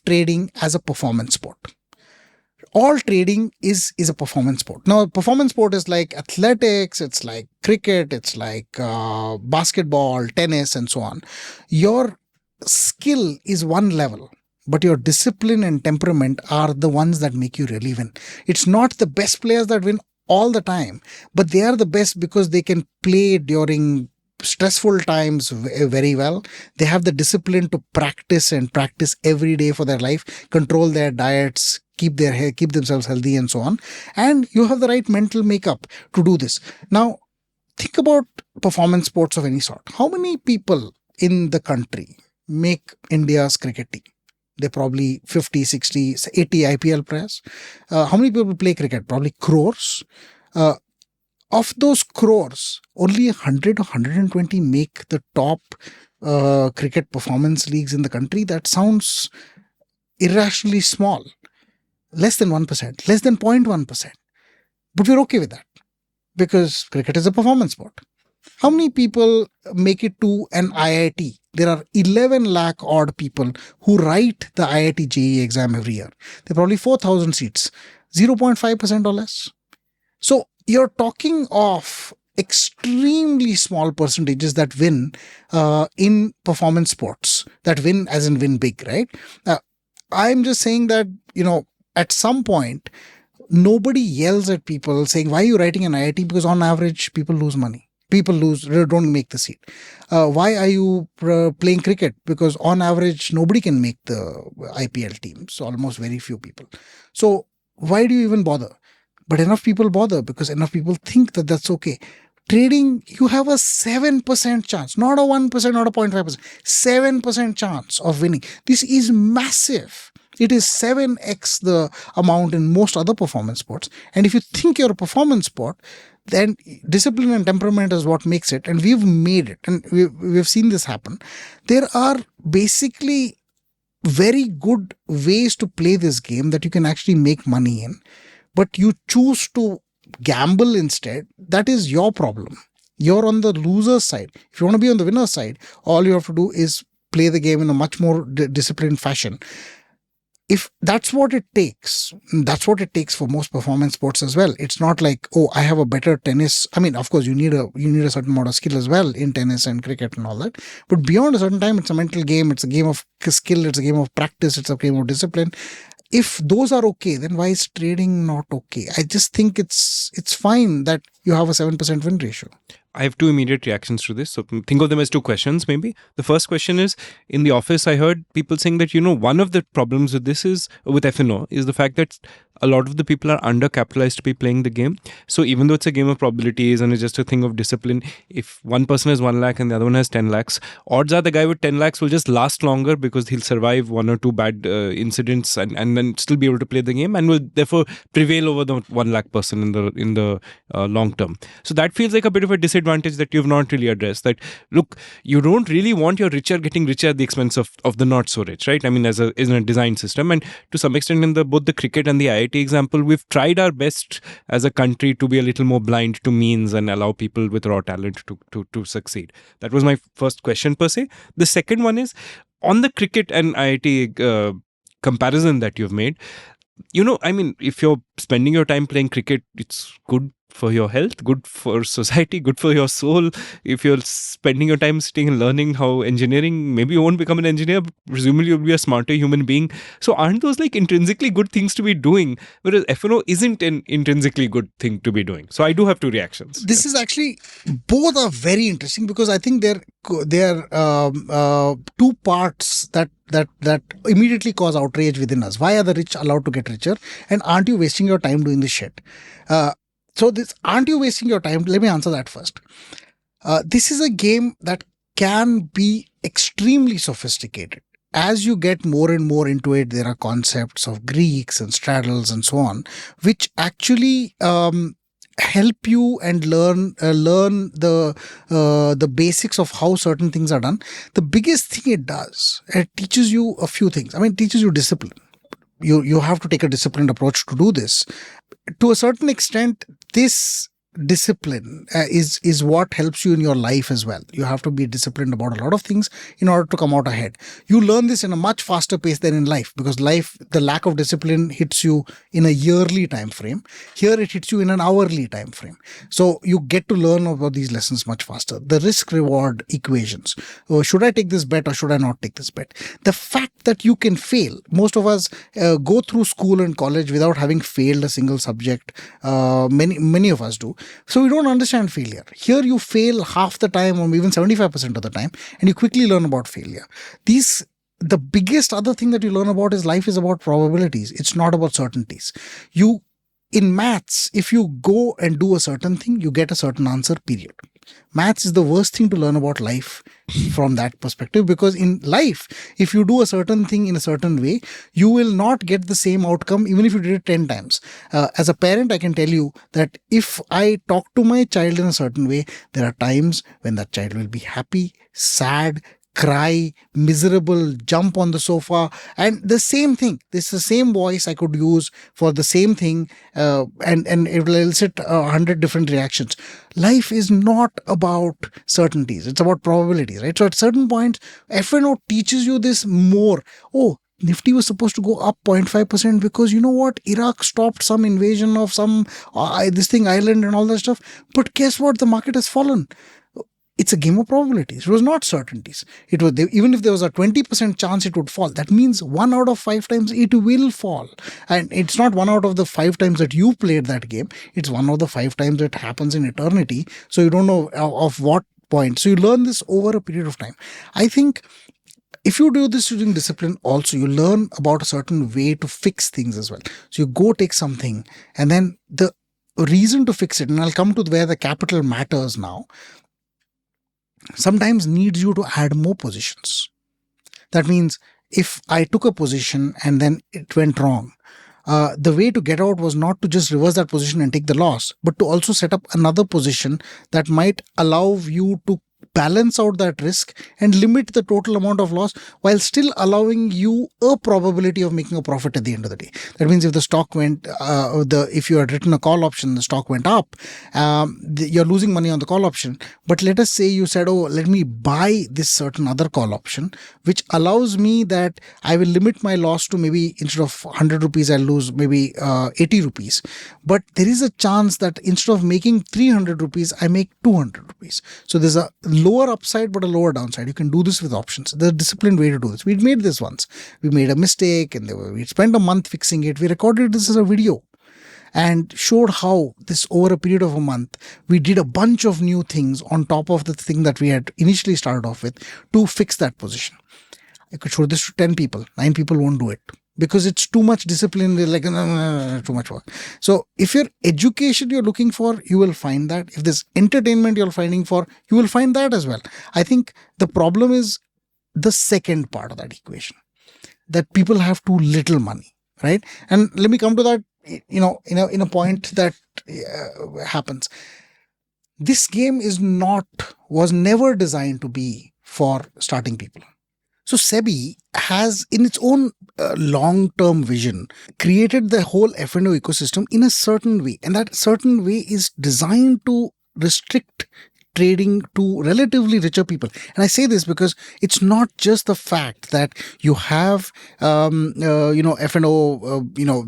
trading as a performance sport. All trading is a performance sport. Now, performance sport is like athletics, it's like cricket, it's like basketball, tennis, and so on. Your skill is one level, but your discipline and temperament are the ones that make you really win. It's not the best players that win all the time, but they are the best because they can play during stressful times very well. They have the discipline to practice every day for their life, control their diets, keep themselves healthy, and so on. And you have the right mental makeup to do this. Now, think about performance sports of any sort. How many people in the country make India's cricket team? They're probably 50, 60, 80 IPL players. How many people play cricket? Probably crores. Of those crores, only 100 or 120 make the top cricket performance leagues in the country. That sounds irrationally small. Less than 1%, less than 0.1%. But we're okay with that because cricket is a performance sport. How many people make it to an IIT? There are 11 lakh odd people who write the IIT JEE exam every year. There are probably 4,000 seats, 0.5% or less. So you're talking of extremely small percentages that win in performance sports, that win as in win big, right? I'm just saying that, at some point, nobody yells at people saying, why are you writing an IIT? Because on average, people lose money. People don't make the seat. Why are you playing cricket? Because on average, nobody can make the IPL teams, almost very few people. So why do you even bother? But enough people bother because enough people think that that's okay. Trading, you have a 7% chance, not a 1%, not a 0.5%, 7% chance of winning. This is massive. It is 7x the amount in most other performance sports. And if you think you're a performance sport, then discipline and temperament is what makes it. And we've made it. And we've seen this happen. There are basically very good ways to play this game that you can actually make money in. But you choose to gamble instead. That is your problem. You're on the loser's side. If you want to be on the winner's side, all you have to do is play the game in a much more disciplined fashion. If that's what it takes for most performance sports as well. It's not like, oh, I have a better tennis. I mean, of course, you need a certain amount of skill as well in tennis and cricket and all that. But beyond a certain time, it's a mental game. It's a game of skill. It's a game of practice. It's a game of discipline. If those are okay, then why is trading not okay? I just think it's fine that you have a 7% win ratio. I have two immediate reactions to this. So think of them as two questions, maybe. The first question is, in the office, I heard people saying that, one of the problems with this is, with F&O, is the fact that a lot of the people are undercapitalized to be playing the game. So even though it's a game of probabilities and it's just a thing of discipline, if one person has 1 lakh and the other one has 10 lakhs, odds are the guy with 10 lakhs will just last longer because he'll survive one or two bad incidents and then still be able to play the game and will therefore prevail over the 1 lakh person in the long term. So that feels like a bit of a disadvantage that you've not really addressed. That, look, you don't really want your richer getting richer at the expense of the not so rich, right? I mean, in a design system, and to some extent in both the cricket and the IIT example, we've tried our best as a country to be a little more blind to means and allow people with raw talent to succeed. That was my first question per se. The second one is on the cricket and IIT comparison that you've made. I mean, if you're spending your time playing cricket, it's good for your health, good for society, good for your soul. If you're spending your time sitting and learning how engineering, maybe you won't become an engineer, but presumably you'll be a smarter human being. So aren't those like intrinsically good things to be doing? Whereas F&O isn't an intrinsically good thing to be doing. So I do have two reactions. This is actually, both are very interesting because I think they're two parts that immediately cause outrage within us. Why are the rich allowed to get richer? And aren't you wasting your time doing this shit? So this, aren't you wasting your time? Let me answer that first. This is a game that can be extremely sophisticated. As you get more and more into it, there are concepts of Greeks and straddles and so on, which actually help you and learn the basics of how certain things are done. The biggest thing it does, it teaches you a few things. I mean, it teaches you discipline. You have to take a disciplined approach to do this. To a certain extent, this discipline is what helps you in your life as well. You have to be disciplined about a lot of things in order to come out ahead. You learn this in a much faster pace than in life, because life, the lack of discipline hits you in a yearly time frame. Here it hits you in an hourly time frame. So you get to learn about these lessons much faster. The risk reward equations. Should I take this bet or should I not take this bet? The fact that you can fail. Most of us go through school and college without having failed a single subject. Many of us do. So we don't understand failure. Here you fail half the time or even 75% of the time, and you quickly learn about failure. The biggest other thing that you learn about is life is about probabilities. It's not about certainties. In maths, if you go and do a certain thing, you get a certain answer, period. Maths is the worst thing to learn about life from that perspective, because in life, if you do a certain thing in a certain way, you will not get the same outcome even if you did it 10 times. As a parent, I can tell you that if I talk to my child in a certain way, there are times when that child will be happy, sad, cry, miserable, jump on the sofa, and the same thing. This is the same voice I could use for the same thing, and it will elicit 100 different reactions. Life is not about certainties. It's about probabilities, right? So at certain points, F&O teaches you this more. Oh, Nifty was supposed to go up 0.5% because you know what? Iraq stopped some invasion of some Ireland and all that stuff. But guess what? The market has fallen. It's a game of probabilities. It was not certainties. It was even if there was a 20% chance it would fall, that means 1 out of 5 times it will fall. And it's not 1 out of the 5 times that you played that game. It's 1 out of the 5 times it happens in eternity. So you don't know of what point. So you learn this over a period of time. I think if you do this using discipline also, you learn about a certain way to fix things as well. So you go take something and then the reason to fix it, and I'll come to where the capital matters now, sometimes needs you to add more positions. That means if I took a position and then it went wrong, the way to get out was not to just reverse that position and take the loss, but to also set up another position that might allow you to balance out that risk and limit the total amount of loss while still allowing you a probability of making a profit at the end of the day. That means if the stock went, if you had written a call option, the stock went up, you're losing money on the call option. But let us say you said, oh, let me buy this certain other call option, which allows me that I will limit my loss to maybe instead of 100 rupees, I'll lose maybe 80 rupees. But there is a chance that instead of making 300 rupees, I make 200 rupees. So there's a lower upside but a lower downside. You can do this with options. There's a disciplined way to do this. We made this once. We made a mistake and we spent a month fixing it. We recorded this as a video. and showed how this over a period of a month, we did a bunch of new things on top of the thing that we had initially started off with to fix that position. I could show this to 10 people. 9 people won't do it because it's too much discipline. They're like, no, too much work. So if your education you're looking for, you will find that. If there's entertainment you're finding for, you will find that as well. I think the problem is the second part of that equation, that people have too little money, right? And let me come to that, in a point that happens. This game was never designed to be for starting people. So Sebi has, in its own long-term vision, created the whole F&O ecosystem in a certain way. And that certain way is designed to restrict trading to relatively richer people. And I say this because it's not just the fact that you have, F&O,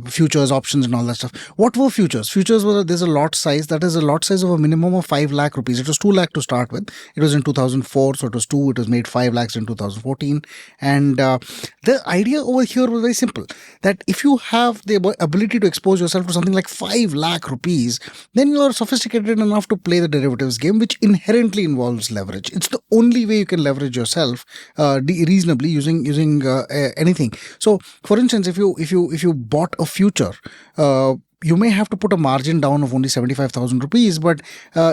futures, options and all that stuff. What were futures? Futures there's a lot size. That is a lot size of a minimum of 5 lakh rupees. It was 2 lakh to start with. It was in 2004. So it was 2. It was made 5 lakhs in 2014. And the idea over here was very simple, that if you have the ability to expose yourself to something like 5 lakh rupees, then you are sophisticated enough to play the derivatives game, which inherently involves leverage. It's the only way you can leverage yourself reasonably using anything. So, for instance, if you bought a future, you may have to put a margin down of only 75,000 rupees, but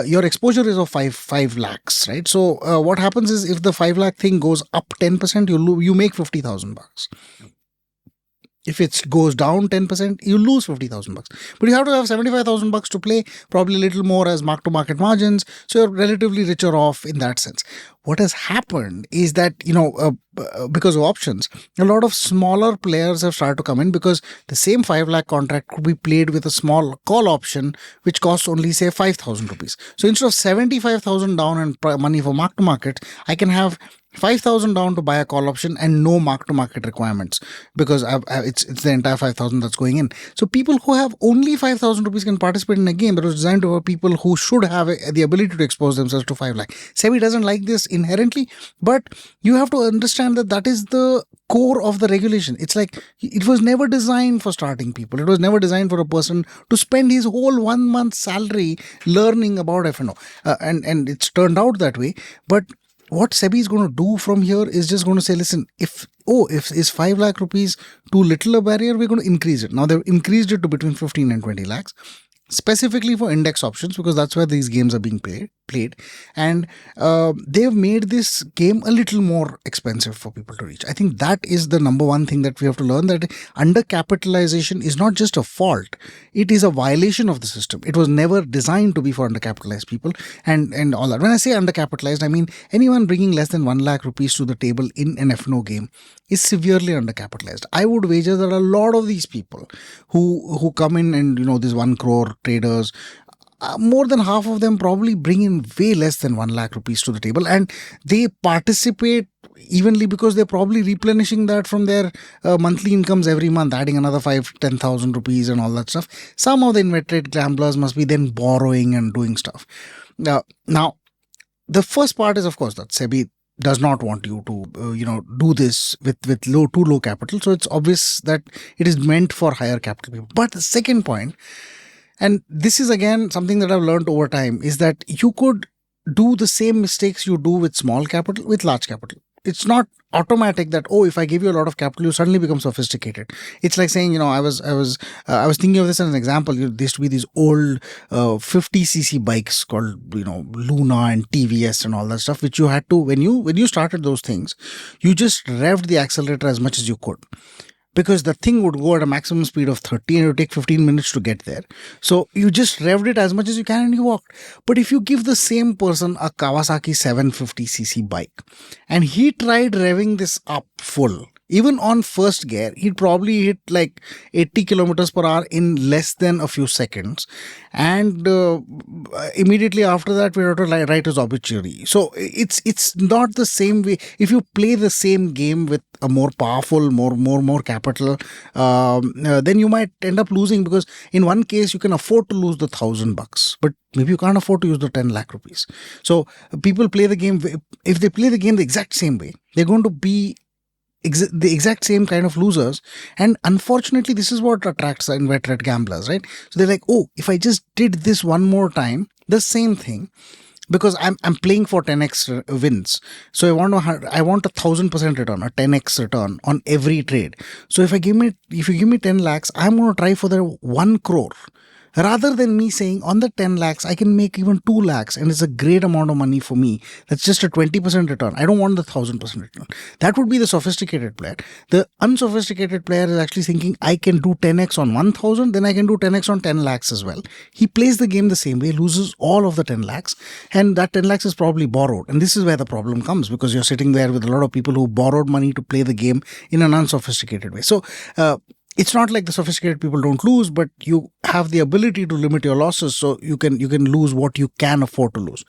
your exposure is of 5 lakhs, right? So what happens is, if the 5 lakh thing goes up 10%, you make 50,000 bucks. If it goes down 10%, you lose 50,000 bucks. But you have to have 75,000 bucks to play, probably a little more as mark-to-market margins. So you're relatively richer off in that sense. What has happened is that, because of options, a lot of smaller players have started to come in, because the same 5 lakh contract could be played with a small call option, which costs only, say, 5,000 rupees. So instead of 75,000 down and money for mark-to-market, I can have 5,000 down to buy a call option and no mark-to-market requirements, because it's the entire 5,000 that's going in. So people who have only 5,000 rupees can participate in a game that was designed for people who should have the ability to expose themselves to 5 lakh. Sebi doesn't like this inherently, but you have to understand that is the core of the regulation. It's like, it was never designed for starting people. It was never designed for a person to spend his whole 1 month's salary learning about F&O. And it's turned out that way. But what Sebi is going to do from here is just going to say, listen, if is 5 lakh rupees too little a barrier, we're going to increase it. Now they've increased it to between 15 and 20 lakhs. Specifically for index options, because that's where these games are being played. And they've made this game a little more expensive for people to reach. I think that is the number one thing that we have to learn, that undercapitalization is not just a fault. It is a violation of the system. It was never designed to be for undercapitalized people and all that. When I say undercapitalized, I mean anyone bringing less than 1 lakh rupees to the table in an F&O game is severely undercapitalized. I would wager that a lot of these people who come in and, these 1 crore traders, more than half of them probably bring in way less than 1 lakh rupees to the table, and they participate evenly because they're probably replenishing that from their monthly incomes every month, adding another 5,000-10,000 rupees and all that stuff. Some of the inveterate gamblers must be then borrowing and doing stuff. Now, the first part is, of course, that Sebi does not want you to, do this with too low capital. So it's obvious that it is meant for higher capital people. But the second point, and this is again something that I've learned over time, is that you could do the same mistakes you do with small capital with large capital. It's not automatic that, if I give you a lot of capital, you suddenly become sophisticated. It's like saying, I was thinking of this as an example. There used to be these old 50cc bikes called, Luna and TVS and all that stuff, which you had to, when you started those things, you just revved the accelerator as much as you could, because the thing would go at a maximum speed of 30 and it would take 15 minutes to get there. So you just revved it as much as you can and you walked. But if you give the same person a Kawasaki 750cc bike and he tried revving this up full, even on first gear, he'd probably hit like 80 kilometers per hour in less than a few seconds. And immediately after that, we have to write his obituary. So it's not the same way. If you play the same game with a more powerful, more capital, then you might end up losing, because in one case you can afford to lose the $1,000, but maybe you can't afford to use the 10 lakh rupees. So people play the game. If they play the game the exact same way, they're going to be the exact same kind of losers. And unfortunately, this is what attracts inveterate gamblers, right? So they're like, oh, if I just did this one more time, the same thing, because I'm playing for 10x wins. So I want 1,000% return, a 10x return on every trade. So if you give me 10 lakhs, I'm going to try for the 1 crore. Rather than me saying on the 10 lakhs, I can make even 2 lakhs and it's a great amount of money for me. That's just a 20% return. I don't want the 1,000% return. That would be the sophisticated player. The unsophisticated player is actually thinking, I can do 10x on 1,000, then I can do 10x on 10 lakhs as well. He plays the game the same way, loses all of the 10 lakhs, and that 10 lakhs is probably borrowed. And this is where the problem comes, because you're sitting there with a lot of people who borrowed money to play the game in an unsophisticated way. So, it's not like the sophisticated people don't lose, but you have the ability to limit your losses, so you can lose what you can afford to lose.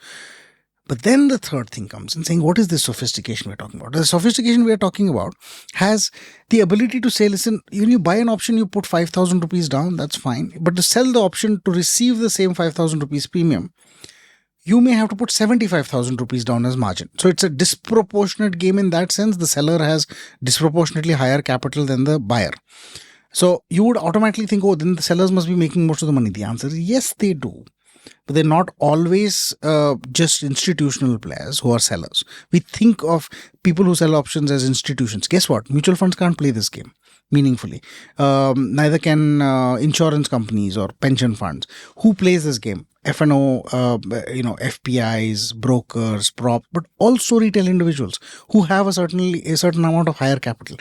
But then the third thing comes in saying, what is this sophistication we're talking about? The sophistication we're talking about has the ability to say, listen, when you buy an option, you put 5,000 rupees down, that's fine. But to sell the option to receive the same 5,000 rupees premium, you may have to put 75,000 rupees down as margin. So it's a disproportionate game in that sense. The seller has disproportionately higher capital than the buyer. So you would automatically think, oh, then the sellers must be making most of the money. The answer is yes, they do. But they're not always just institutional players who are sellers. We think of people who sell options as institutions. Guess what? Mutual funds can't play this game meaningfully. Neither can insurance companies or pension funds. Who plays this game? F&O, FPIs, brokers, prop, but also retail individuals who have a certain amount of higher capital.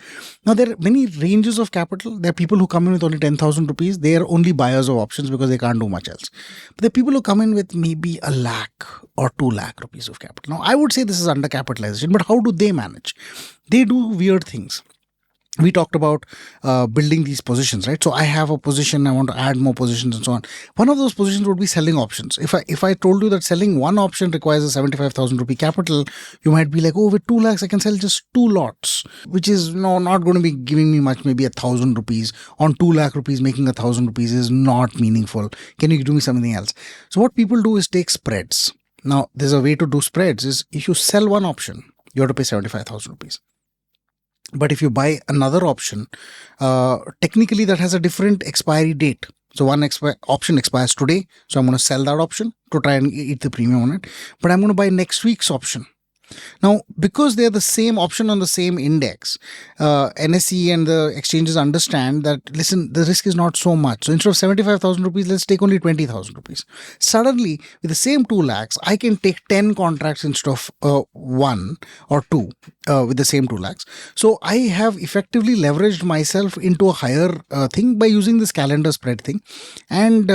Now, there are many ranges of capital. There are people who come in with only 10,000 rupees. They are only buyers of options because they can't do much else. But there are people who come in with maybe 1 lakh or 2 lakh rupees of capital. Now, I would say this is undercapitalization, but how do they manage? They do weird things. We talked about building these positions, right? So I have a position, I want to add more positions and so on. One of those positions would be selling options. If I told you that selling one option requires a 75,000 rupee capital, you might be like, oh, with 2 lakhs, I can sell just 2 lots, which is not going to be giving me much, maybe 1,000 rupees. On 2 lakh rupees, making 1,000 rupees is not meaningful. Can you do me something else? So what people do is take spreads. Now, there's a way to do spreads is if you sell one option, you have to pay 75,000 rupees. But if you buy another option, technically that has a different expiry date. So one option expires today. So I'm going to sell that option to try and eat the premium on it. But I'm going to buy next week's option. Now, because they're the same option on the same index, NSE and the exchanges understand that, listen, the risk is not so much. So instead of 75,000 rupees, let's take only 20,000 rupees. Suddenly, with the same 2 lakhs, I can take 10 contracts instead of 1 or 2 with the same 2 lakhs. So I have effectively leveraged myself into a higher thing by using this calendar spread thing. And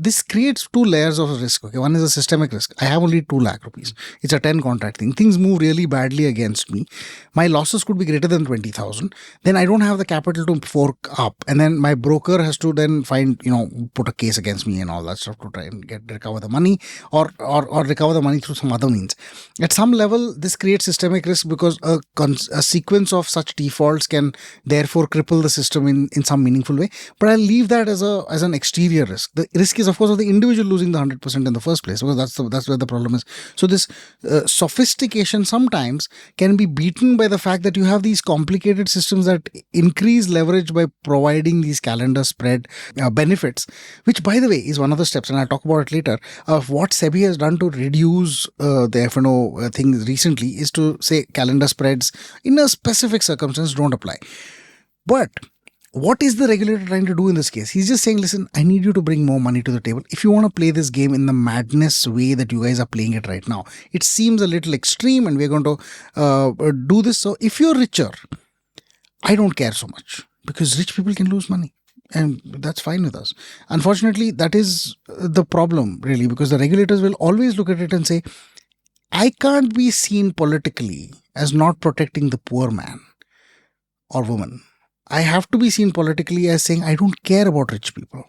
this creates 2 layers of risk. Okay, one is a systemic risk. I have only 2 lakh rupees. It's a 10 contract thing. Things move really badly against me. My losses could be greater than 20,000. Then I don't have the capital to fork up. And then my broker has to then put a case against me and all that stuff to try and recover the money or recover the money through some other means. At some level, this creates systemic risk because a sequence of such defaults can therefore cripple the system in some meaningful way. But I'll leave that as an exterior risk. The risk is, of course, of the individual losing the 100% in the first place, because that's where the problem is. So this sophistication sometimes can be beaten by the fact that you have these complicated systems that increase leverage by providing these calendar spread benefits, which, by the way, is one of the steps, and I'll talk about it later, of what Sebi has done to reduce the F&O thing recently is to say calendar spreads in a specific circumstance don't apply. But what is the regulator trying to do in this case? He's just saying, listen, I need you to bring more money to the table. If you want to play this game in the madness way that you guys are playing it right now, it seems a little extreme and we're going to do this. So if you're richer, I don't care so much, because rich people can lose money. And that's fine with us. Unfortunately, that is the problem, really, because the regulators will always look at it and say, I can't be seen politically as not protecting the poor man or woman. I have to be seen politically as saying, I don't care about rich people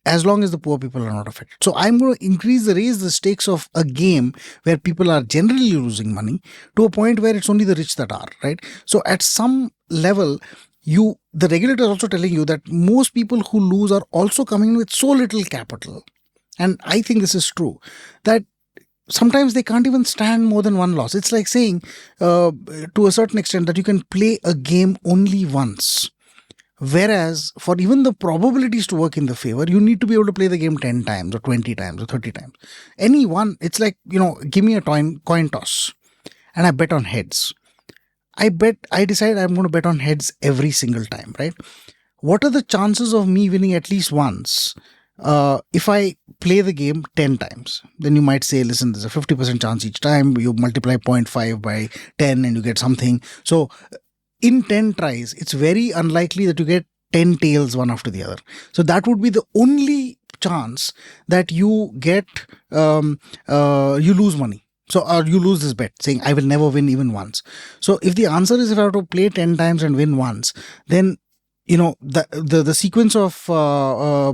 as long as the poor people are not affected. So I'm going to raise the stakes of a game where people are generally losing money to a point where it's only the rich that are, right? So at some level, the regulator is also telling you that most people who lose are also coming in with so little capital. And I think this is true, that sometimes they can't even stand more than one loss. It's like saying, to a certain extent, that you can play a game only once. Whereas for even the probabilities to work in the favor, you need to be able to play the game 10 times or 20 times or 30 times. Any one, it's like, give me a coin toss and I bet on heads. I decide I'm going to bet on heads every single time, right? What are the chances of me winning at least once? If I play the game 10 times, then you might say, listen, there's a 50% chance each time. You multiply 0.5 by 10 and you get something. So in 10 tries, it's very unlikely that you get 10 tails one after the other. So that would be the only chance that you get, you lose money. So, or you lose this bet, saying, I will never win even once. So if the answer is if I have to play 10 times and win once, then the sequence of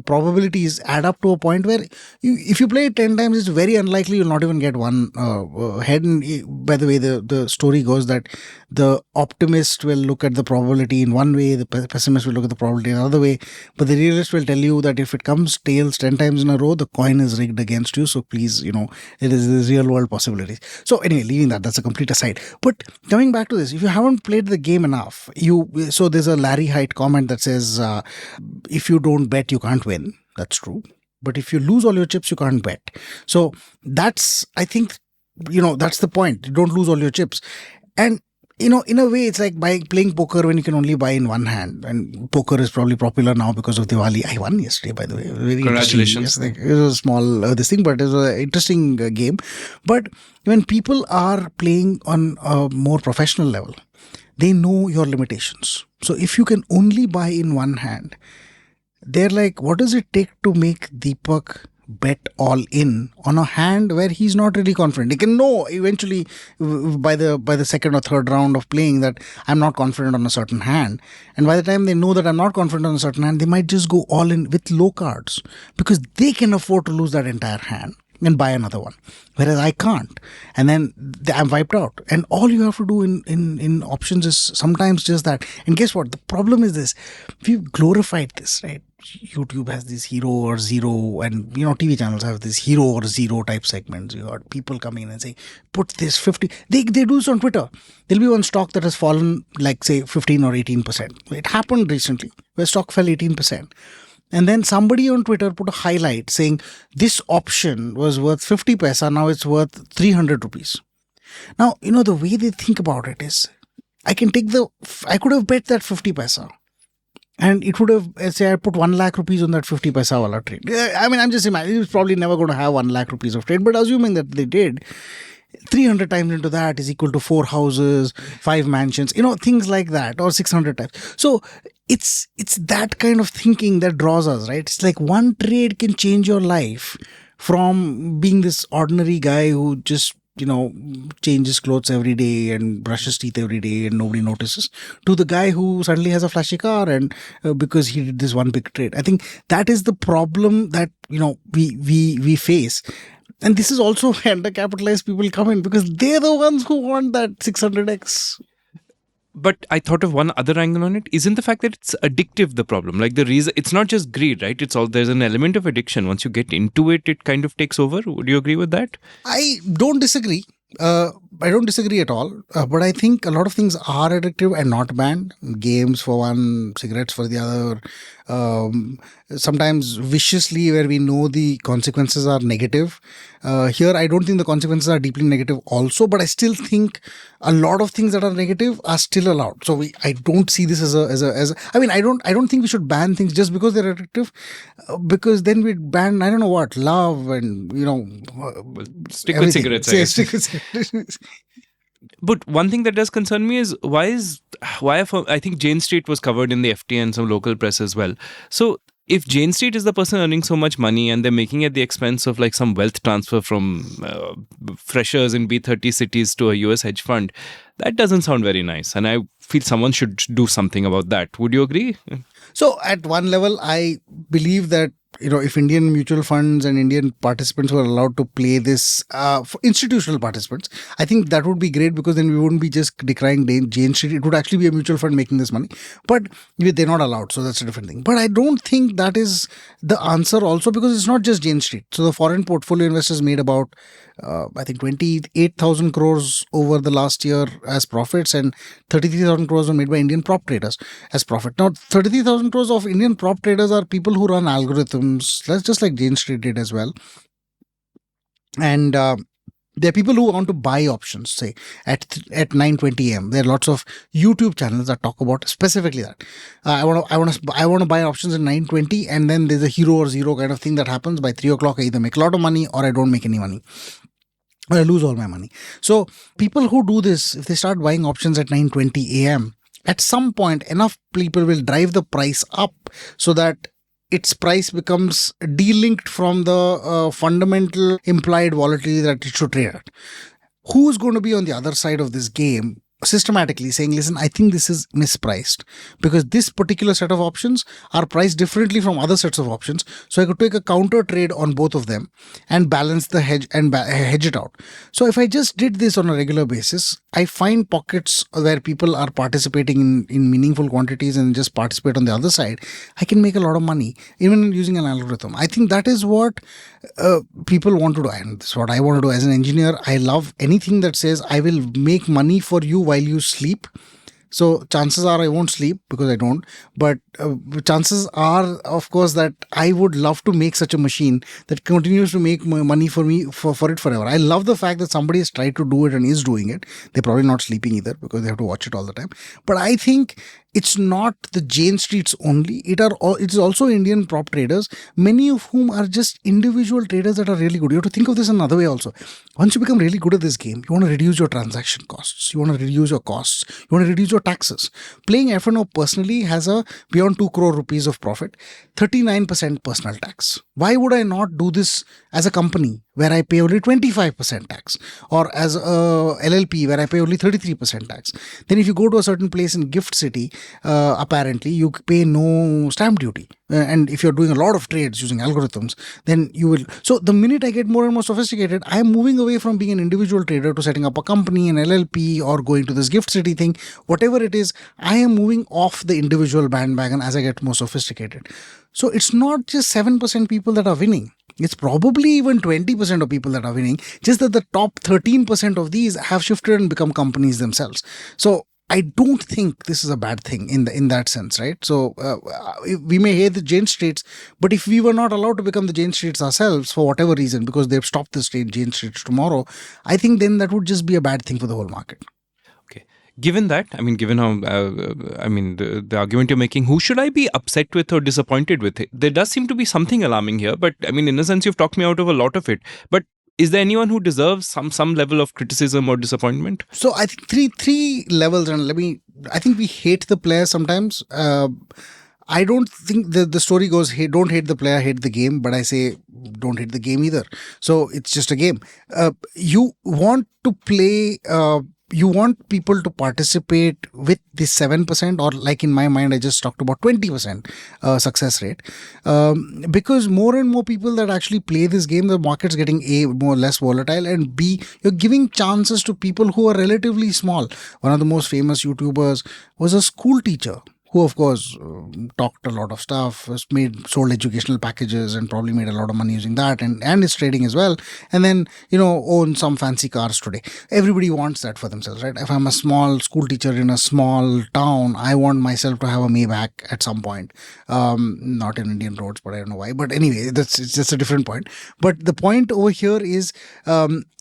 probabilities add up to a point where if you play it 10 times, it's very unlikely you'll not even get one head. And by the way, the story goes that the optimist will look at the probability in one way, the pessimist will look at the probability in another way, but the realist will tell you that if it comes tails 10 times in a row, the coin is rigged against you. So please, it is real world possibilities. So anyway, leaving that's a complete aside. But coming back to this, if you haven't played the game enough, so there's a Larry Hite comment that says, if you don't bet, you can't win. That's true. But if you lose all your chips, you can't bet. So that's, I think, that's the point. You don't lose all your chips. And, in a way, it's like playing poker when you can only buy in one hand. And poker is probably popular now because of Diwali. I won yesterday, by the way. Very Congratulations. It was a small this thing, but it was an interesting game. But when people are playing on a more professional level, they know your limitations. So if you can only buy in one hand, they're like, what does it take to make Deepak bet all in on a hand where he's not really confident? He can know eventually by the second or third round of playing that I'm not confident on a certain hand. And by the time they know that I'm not confident on a certain hand, they might just go all in with low cards because they can afford to lose that entire hand and buy another one, whereas I can't, and then I'm wiped out. And all you have to do in options is sometimes just that. And guess what? The problem is this: we've glorified this, right? YouTube has this hero or zero, and TV channels have this hero or zero type segments. You got people coming in and saying, "Put this 50." They do this on Twitter. There'll be one stock that has fallen, like say 15 or 18%. It happened recently where stock fell 18%. And then somebody on Twitter put a highlight saying this option was worth 50 paisa, now it's worth 300 rupees. Now, the way they think about it is, I could have bet that 50 paisa. And it would have, say I put 1 lakh rupees on that 50 paisa wala trade. I mean, I'm just imagining, he was probably never going to have 1 lakh rupees of trade, but assuming that they did, 300 times into that is equal to 4 houses, 5 mansions, things like that, or 600 times. So it's that kind of thinking that draws us, right? It's like one trade can change your life from being this ordinary guy who just, changes clothes every day and brushes teeth every day and nobody notices, to the guy who suddenly has a flashy car and because he did this one big trade. I think that is the problem that, we face. And this is also where undercapitalized people come in, because they're the ones who want that 600x. But I thought of one other angle on it. Isn't the fact that it's addictive the problem? Like the reason, it's not just greed, right? There's an element of addiction. Once you get into it, it kind of takes over. Would you agree with that? I don't disagree. I don't disagree at all. But I think a lot of things are addictive and not banned. Games for one, cigarettes for the other. Sometimes viciously, where we know the consequences are negative. Here, I don't think the consequences are deeply negative also, but I still think a lot of things that are negative are still allowed. So I don't see this as a. I mean, I don't think we should ban things just because they're addictive, because then we'd ban, I don't know what, love and stick with cigarettes. Stick with cigarettes. But one thing that does concern me is why I think Jane Street was covered in the FT and some local press as well. So if Jane Street is the person earning so much money and they're making it at the expense of like some wealth transfer from freshers in B30 cities to a US hedge fund, that doesn't sound very nice. And I feel someone should do something about that. Would you agree? So at one level, I believe that if Indian mutual funds and Indian participants were allowed to play this, for institutional participants, I think that would be great, because then we wouldn't be just decrying Jane Street. It would actually be a mutual fund making this money. But they're not allowed, so that's a different thing. But I don't think that is the answer also, because it's not just Jane Street. So the foreign portfolio investors made about, I think 28,000 crores over the last year as profits, and 33,000 crores were made by Indian prop traders as profit. Now, 33,000 crores of Indian prop traders are people who run algorithms. That's just like Jane Street did as well. And there are people who want to buy options, say at 9:20 a.m. There are lots of YouTube channels that talk about specifically that. I want to buy options at 9:20, and then there's a hero or zero kind of thing that happens by 3 o'clock. I either make a lot of money or I don't make any money. I lose all my money. So people who do this, if they start buying options at 9:20 a.m., at some point enough people will drive the price up so that its price becomes delinked from the fundamental implied volatility that it should trade at. Who's going to be on the other side of this game systematically saying, listen, I think this is mispriced, because this particular set of options are priced differently from other sets of options. So I could take a counter trade on both of them and balance the hedge and hedge it out. So if I just did this on a regular basis, I find pockets where people are participating in meaningful quantities and just participate on the other side. I can make a lot of money even using an algorithm. I think that is what people want to do, and that's what I want to do as an engineer. I love anything that says I will make money for you while you sleep. So chances are I won't sleep, because I don't. But chances are, of course, that I would love to make such a machine that continues to make money for me for it forever. I love the fact that somebody has tried to do it and is doing it. They're probably not sleeping either, because they have to watch it all the time. But I think it's not the Jane Streets only. It's also Indian prop traders, many of whom are just individual traders that are really good. You have to think of this another way also. Once you become really good at this game, you want to reduce your transaction costs. You want to reduce your costs. You want to reduce your taxes. Playing F&O personally has a beyond 2 crore rupees of profit, 39% personal tax. Why would I not do this as a company where I pay only 25% tax, or as a LLP where I pay only 33% tax? Then if you go to a certain place in Gift City, apparently you pay no stamp duty. And if you're doing a lot of trades using algorithms, then you will. So the minute I get more and more sophisticated, I'm moving away from being an individual trader to setting up a company, an LLP, or going to this Gift City thing. Whatever it is, I am moving off the individual bandwagon as I get more sophisticated. So it's not just 7% people that are winning. It's probably even 20% of people that are winning, just that the top 13% of these have shifted and become companies themselves. So I don't think this is a bad thing in that sense, right? So we may hate the Jane Streets, but if we were not allowed to become the Jane Streets ourselves for whatever reason, because they've stopped the Jane Streets tomorrow, I think then that would just be a bad thing for the whole market. Okay. Given that, given how, the argument you're making, who should I be upset with or disappointed with? There does seem to be something alarming here, but in a sense, you've talked me out of a lot of it. But is there anyone who deserves some level of criticism or disappointment? So I think three levels, and I think we hate the player sometimes. I don't think the story goes, hey, don't hate the player, hate the game. But I say, don't hate the game either. So it's just a game. You want to play... you want people to participate with the 7%, or like in my mind, I just talked about 20% success rate. Because more and more people that actually play this game, the market's getting A, more or less volatile, and B, you're giving chances to people who are relatively small. One of the most famous YouTubers was a school teacher, who of course talked a lot of stuff, sold educational packages and probably made a lot of money using that, and is trading as well, and then owns some fancy cars today. Everybody wants that for themselves, right? If I'm a small school teacher in a small town, I want myself to have a Maybach at some point. Not in Indian roads, but I don't know why. But anyway, it's just a different point. But the point over here is,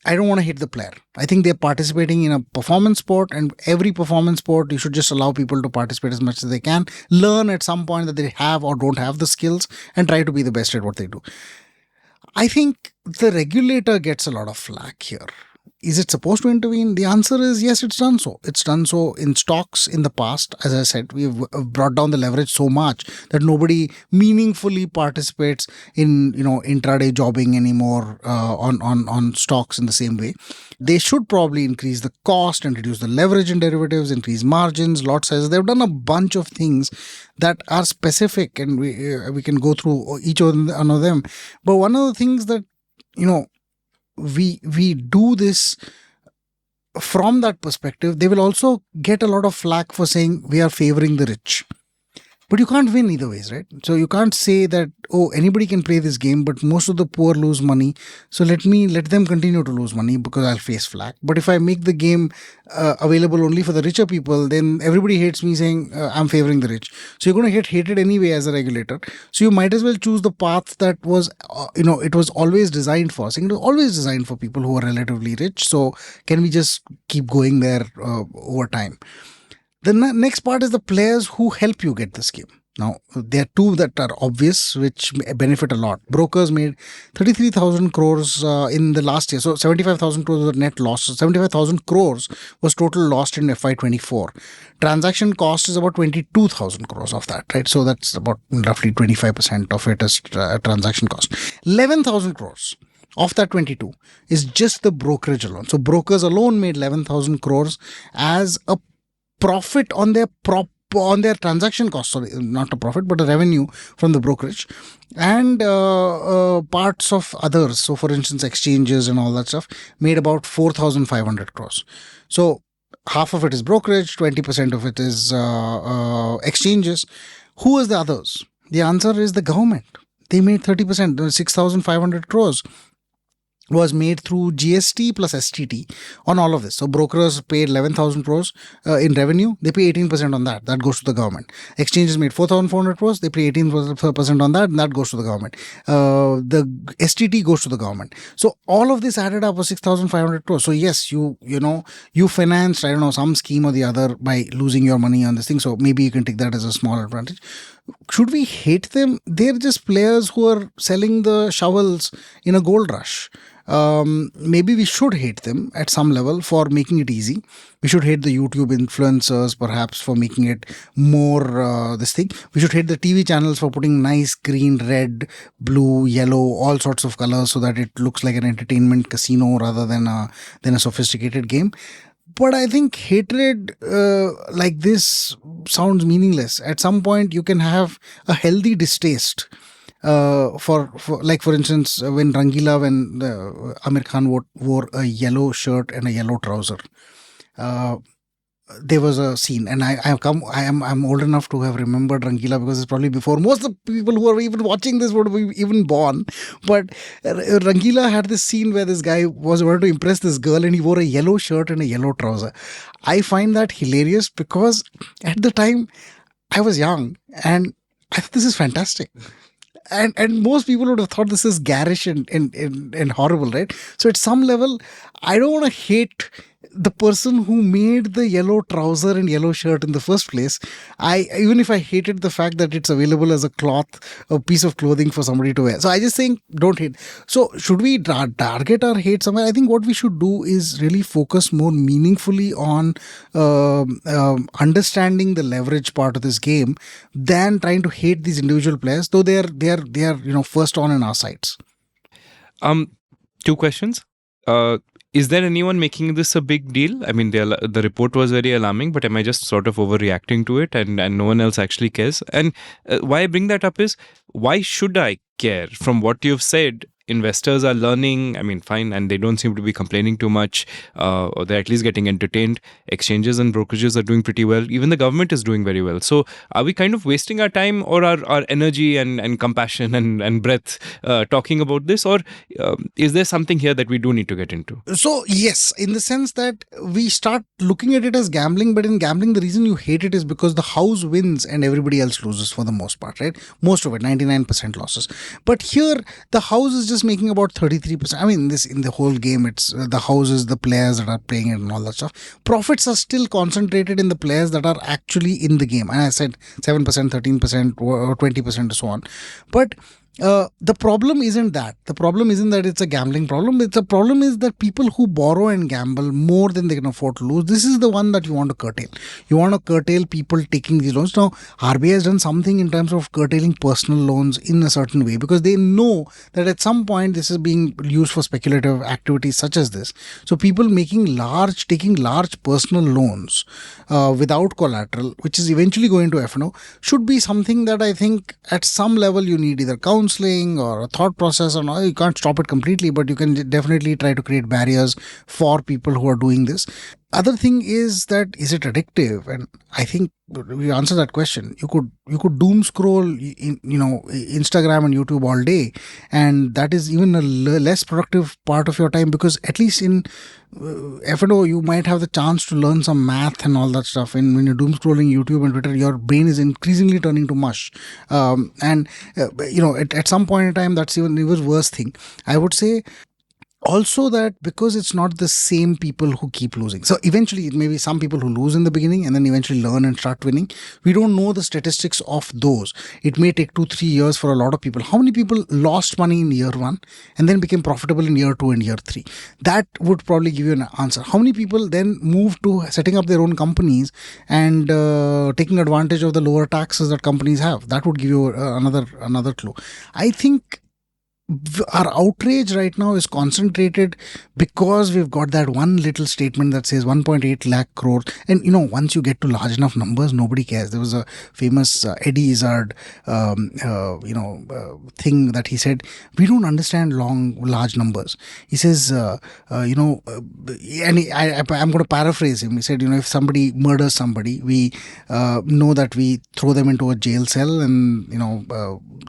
I don't want to hate the player. I think they're participating in a performance sport, and every performance sport, you should just allow people to participate as much as they can, learn at some point that they have or don't have the skills, and try to be the best at what they do. I think the regulator gets a lot of flack here. Is it supposed to intervene? The answer is yes, it's done so. It's done so in stocks in the past. As I said, we've brought down the leverage so much that nobody meaningfully participates in intraday jobbing anymore on stocks in the same way. They should probably increase the cost and reduce the leverage in derivatives, increase margins, lot sizes. They've done a bunch of things that are specific, and we can go through each one of them. But one of the things that we do this from that perspective, they will also get a lot of flack for saying we are favoring the rich. But you can't win either ways, right? So you can't say that, anybody can play this game, but most of the poor lose money. So let them continue to lose money because I'll face flack. But if I make the game available only for the richer people, then everybody hates me saying I'm favoring the rich. So you're going to get hated anyway as a regulator. So you might as well choose the path that was, it was always designed for. Saying it was always designed for people who are relatively rich. So can we just keep going there over time? The next part is the players who help you get this game. Now, there are two that are obvious, which benefit a lot. Brokers made 33,000 crores in the last year. So 75,000 crores was a net loss. So 75,000 crores was total lost in FY24. Transaction cost is about 22,000 crores of that, right? So that's about roughly 25% of it as transaction cost. 11,000 crores of that 22 is just the brokerage alone. So brokers alone made 11,000 crores as a profit on their transaction cost. Sorry, not a profit, but a revenue from the brokerage and parts of others. So, for instance, exchanges and all that stuff made about 4,500 crores. So, half of it is brokerage, 20% of it is exchanges. Who is the others? The answer is the government. They made 30%, 6,500 crores. Was made through GST plus STT on all of this. So brokers paid 11,000 crores in revenue. They pay 18% on that. That goes to the government. Exchanges made 4,400 crores. They pay 18% on that, and that goes to the government. The STT goes to the government. So all of this added up was 6,500 crores. So yes, you financed, some scheme or the other by losing your money on this thing. So maybe you can take that as a small advantage. Should we hate them? They're just players who are selling the shovels in a gold rush. Maybe we should hate them at some level for making it easy. We should hate the YouTube influencers perhaps for making it more this thing. We should hate the TV channels for putting nice green, red, blue, yellow, all sorts of colors so that it looks like an entertainment casino rather than a sophisticated game. But I think hatred like this sounds meaningless. At some point, you can have a healthy distaste. For instance, when Amir Khan wore a yellow shirt and a yellow trouser, there was a scene, and I'm old enough to have remembered Rangila because it's probably before most of the people who are even watching this would be even born. But Rangila had this scene where this guy was wanted to impress this girl, and he wore a yellow shirt and a yellow trouser. I find that hilarious because at the time I was young, and I thought this is fantastic. And most people would have thought this is garish and horrible, right? So at some level, I don't want to hate the person who made the yellow trouser and yellow shirt in the first place. Even if I hated the fact that it's available as a piece of clothing for somebody to wear. So I just think don't hate. So should we target our hate somewhere? I think what we should do is really focus more meaningfully on understanding the leverage part of this game than trying to hate these individual players, though they are first on in our sights. Two questions. Is there anyone making this a big deal? I mean, the report was very alarming, but am I just sort of overreacting to it and no one else actually cares? And why I bring that up is, why should I care? From what you've said, investors are learning, fine, and they don't seem to be complaining too much, or they're at least getting entertained. Exchanges and brokerages are doing pretty well. Even the government is doing very well. So are we kind of wasting our time or our energy and compassion and breath talking about this? Or is there something here that we do need to get into? So yes, in the sense that we start looking at it as gambling, but in gambling, the reason you hate it is because the house wins and everybody else loses for the most part, right? Most of it, 99% losses. But here, the house is just making about 33%. In the whole game, it's the houses, the players that are playing it and all that stuff. Profits are still concentrated in the players that are actually in the game. And I said 7%, 13%, or 20% and so on. But The problem isn't that. The problem isn't that it's a gambling problem. It's a problem is that people who borrow and gamble more than they can afford to lose, this is the one that you want to curtail. You want to curtail people taking these loans. Now, RBI has done something in terms of curtailing personal loans in a certain way because they know that at some point this is being used for speculative activities such as this. So people taking large personal loans without collateral, which is eventually going to F&O, should be something that I think at some level you need either counseling or a thought process, or you can't stop it completely, but you can definitely try to create barriers for people who are doing this. Other thing is that, is it addictive? And I think we answer that question. You could doom scroll Instagram and YouTube all day, and that is even a less productive part of your time, because at least in F&O you might have the chance to learn some math and all that stuff. And when you're doom scrolling YouTube and Twitter, your brain is increasingly turning to mush. At some point in time, that's even worse thing. I would say also that because it's not the same people who keep losing. So eventually it may be some people who lose in the beginning and then eventually learn and start winning. We don't know the statistics of those. It may take 2-3 years for a lot of people. How many people lost money in year 1 and then became profitable in year 2 and year 3? That would probably give you an answer. How many people then move to setting up their own companies and taking advantage of the lower taxes that companies have? That would give you another clue. I think our outrage right now is concentrated because we've got that one little statement that says 1.8 lakh crore. And once you get to large enough numbers, nobody cares. There was a famous Eddie Izzard thing that he said, we don't understand large numbers. He says, I'm going to paraphrase him. He said, if somebody murders somebody, we know that we throw them into a jail cell and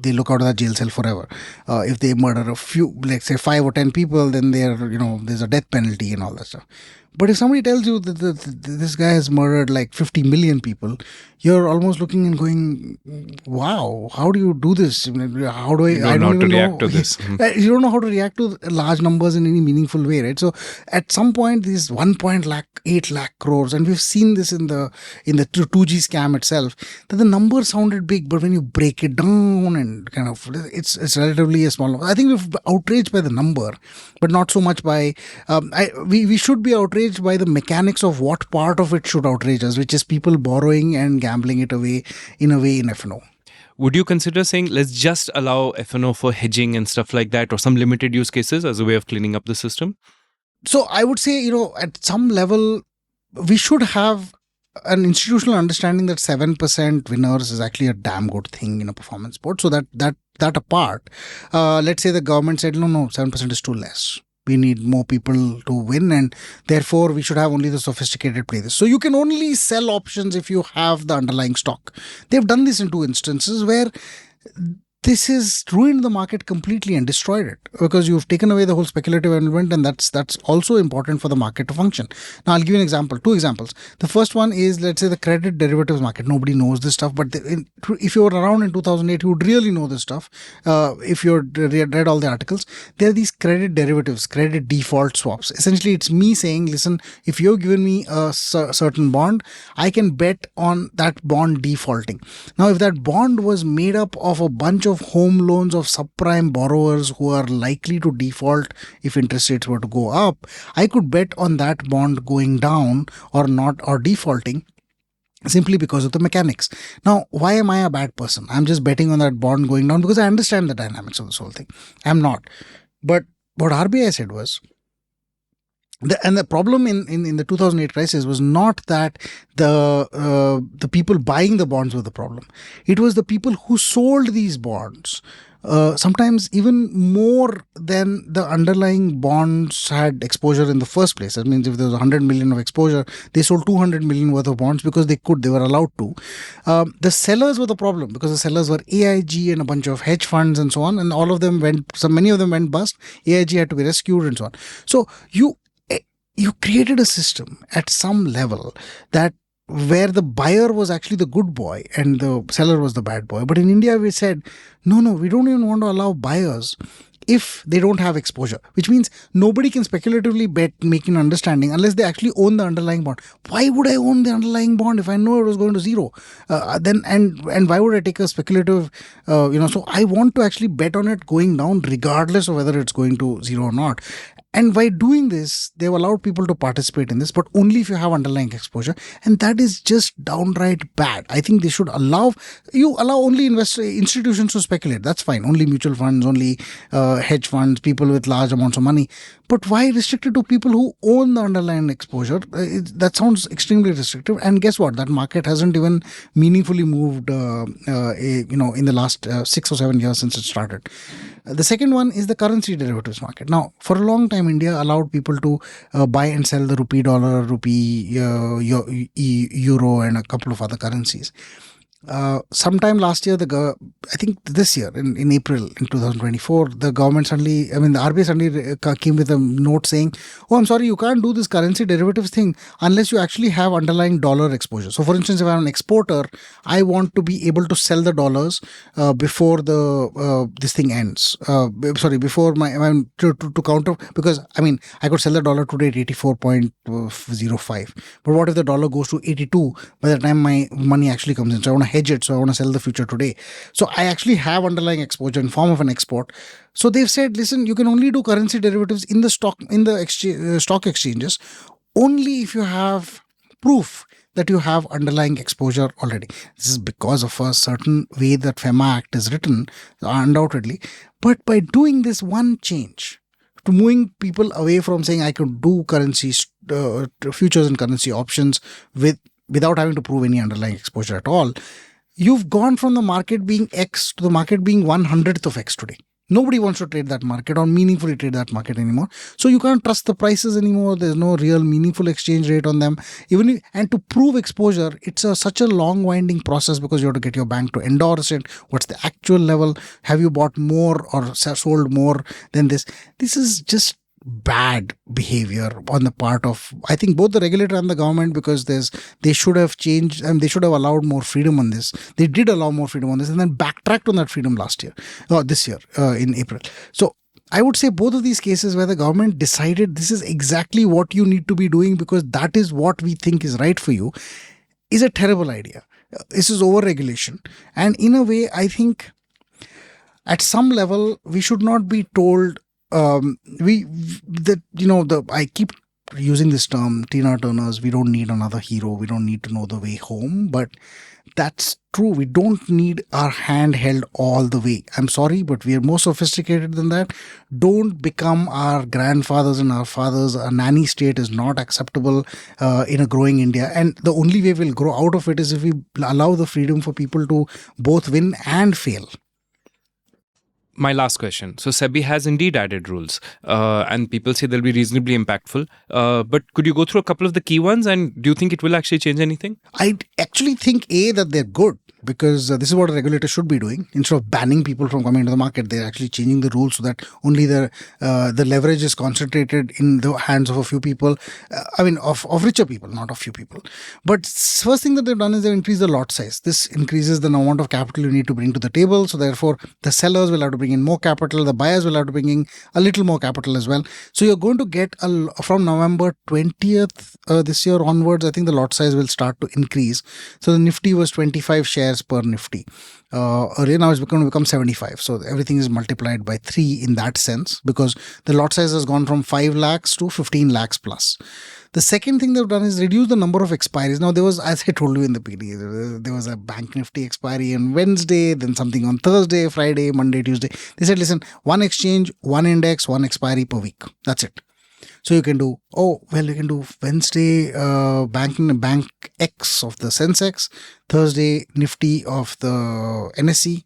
they look out of that jail cell forever. If they murder a few, like say 5 or 10 people, then there's a death penalty and all that stuff. But if somebody tells you that this guy has murdered like 50 million people, you're almost looking and going, wow, how do you do this? How do I don't even know how to react to this. You don't know how to react to large numbers in any meaningful way, right? So at some point, these 1.8 lakh crores, and we've seen this in the 2G scam itself, that the number sounded big, but when you break it down and kind of, it's relatively a small number. I think we're outraged by the number, but not so much by, we should be outraged by the mechanics of what part of it should outrage us, which is people borrowing and gambling it away in F&O. Would you consider saying, let's just allow F&O for hedging and stuff like that, or some limited use cases as a way of cleaning up the system? So I would say, at some level, we should have an institutional understanding that 7% winners is actually a damn good thing in a performance sport. So that apart, let's say the government said, no, 7% is too less. We need more people to win, and therefore we should have only the sophisticated players. So you can only sell options if you have the underlying stock. They've done this in 2 instances where this has ruined the market completely and destroyed it, because you've taken away the whole speculative element, and that's also important for the market to function. Now I'll give you an example, 2 examples. The first one is, let's say, the credit derivatives market. Nobody knows this stuff, but if you were around in 2008, you would really know this stuff. If you read all the articles, there are these credit derivatives, credit default swaps. Essentially, it's me saying, listen, if you've given me a certain bond, I can bet on that bond defaulting. Now, if that bond was made up of a bunch of home loans of subprime borrowers who are likely to default if interest rates were to go up, I could bet on that bond going down or not, or defaulting, simply because of the mechanics. Now, why am I a bad person? I'm just betting on that bond going down because I understand the dynamics of this whole thing. I'm not. But what RBI said was, the problem in the 2008 crisis was not that the people buying the bonds were the problem. It was the people who sold these bonds. Sometimes even more than the underlying bonds had exposure in the first place. That means if there was 100 million of exposure, they sold 200 million worth of bonds because they were allowed to. The sellers were the problem, because the sellers were AIG and a bunch of hedge funds and so on, and many of them went bust. AIG had to be rescued and so on. So you created a system at some level that where the buyer was actually the good boy and the seller was the bad boy. But in India, we said, no, we don't even want to allow buyers if they don't have exposure, which means nobody can speculatively bet, make an understanding unless they actually own the underlying bond. Why would I own the underlying bond if I know it was going to zero? Then and why would I take a speculative, so I want to actually bet on it going down regardless of whether it's going to zero or not. And by doing this, they've allowed people to participate in this, but only if you have underlying exposure. And that is just downright bad. I think they should allow only institutions to speculate. That's fine. Only mutual funds, only hedge funds, people with large amounts of money. But why restrict it to people who own the underlying exposure? That sounds extremely restrictive. And guess what? That market hasn't even meaningfully moved, in the last 6 or 7 years since it started. The second one is the currency derivatives market. Now, for a long time, India allowed people to buy and sell the rupee dollar, rupee euro, and a couple of other currencies. Sometime last year, I think this year, in April in 2024, the government the RBI suddenly came with a note saying, oh, I'm sorry, you can't do this currency derivatives thing unless you actually have underlying dollar exposure. So, for instance, if I'm an exporter, I want to be able to sell the dollars before this thing ends. Before to counter, because I could sell the dollar today at 84.05. But what if the dollar goes to 82 by the time my money actually comes in? So I want to hedge it, so I want to sell the future today. So I actually have underlying exposure in form of an export. So they've said, listen, you can only do currency derivatives in the stock exchanges only if you have proof that you have underlying exposure already. This is because of a certain way that FEMA Act is written, undoubtedly. But by doing this one change, to moving people away from saying I could do currencies, futures and currency options without having to prove any underlying exposure at all, you've gone from the market being X to the market being 1/100th of X today. Nobody wants to trade that market or meaningfully trade that market anymore. So you can't trust the prices anymore. There's no real meaningful exchange rate on them. And to prove exposure, it's such a long winding process because you have to get your bank to endorse it. What's the actual level? Have you bought more or sold more than this? This is just bad behavior on the part of, I think, both the regulator and the government, because they should have changed and they should have allowed more freedom on this. They did allow more freedom on this and then backtracked on that freedom this year in April. So I would say both of these cases where the government decided this is exactly what you need to be doing because that is what we think is right for you is a terrible idea. This is over-regulation. And in a way, I think at some level, we should not be told I keep using this term, Tina Turner's, we don't need another hero, we don't need to know the way home, but that's true. We don't need our hand held all the way. I'm sorry, but we are more sophisticated than that. Don't become our grandfathers and our fathers. A nanny state is not acceptable in a growing India. And the only way we'll grow out of it is if we allow the freedom for people to both win and fail. My last question. So Sebi has indeed added rules and people say they'll be reasonably impactful. But could you go through a couple of the key ones and do you think it will actually change anything? I actually think that they're good because this is what a regulator should be doing. Instead of banning people from coming into the market, they're actually changing the rules so that only the leverage is concentrated in the hands of a few people. Of richer people, not a few people. But first thing that they've done is they've increased the lot size. This increases the amount of capital you need to bring to the table. So therefore, the sellers will have to bring in more capital. The buyers will have to bring in a little more capital as well. So you're going to get from November 20th this year onwards, I think the lot size will start to increase. So the Nifty was 25 shares per Nifty. Earlier now it's going to become 75. So everything is multiplied by 3 in that sense because the lot size has gone from 5 lakhs to 15 lakhs plus. The second thing they've done is reduce the number of expiries. Now there was, as I told you in the PD, there was a Bank Nifty expiry on Wednesday, then something on Thursday, Friday, Monday, Tuesday. They said, listen, one exchange, one index, one expiry per week. That's it. So you can do, Wednesday Bank X of the Sensex, Thursday Nifty of the NSE,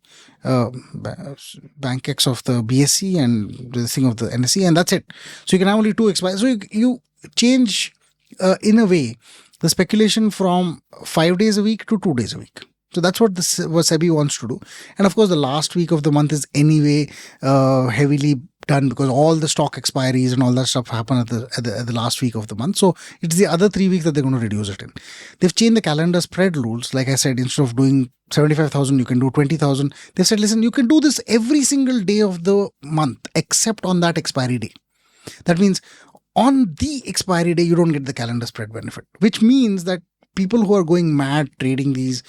Bank X of the BSE and the thing of the NSE, and that's it. So you can have only 2 expiries. So you change, in a way, the speculation from 5 days a week to 2 days a week. So that's what Sebi wants to do. And of course, the last week of the month is anyway heavily done because all the stock expiries and all that stuff happen at the last week of the month. So it's the other 3 weeks that they're going to reduce it in. They've changed the calendar spread rules. Like I said, instead of doing 75,000, you can do 20,000. They said, listen, you can do this every single day of the month except on that expiry day. That means on the expiry day, you don't get the calendar spread benefit, which means that people who are going mad trading these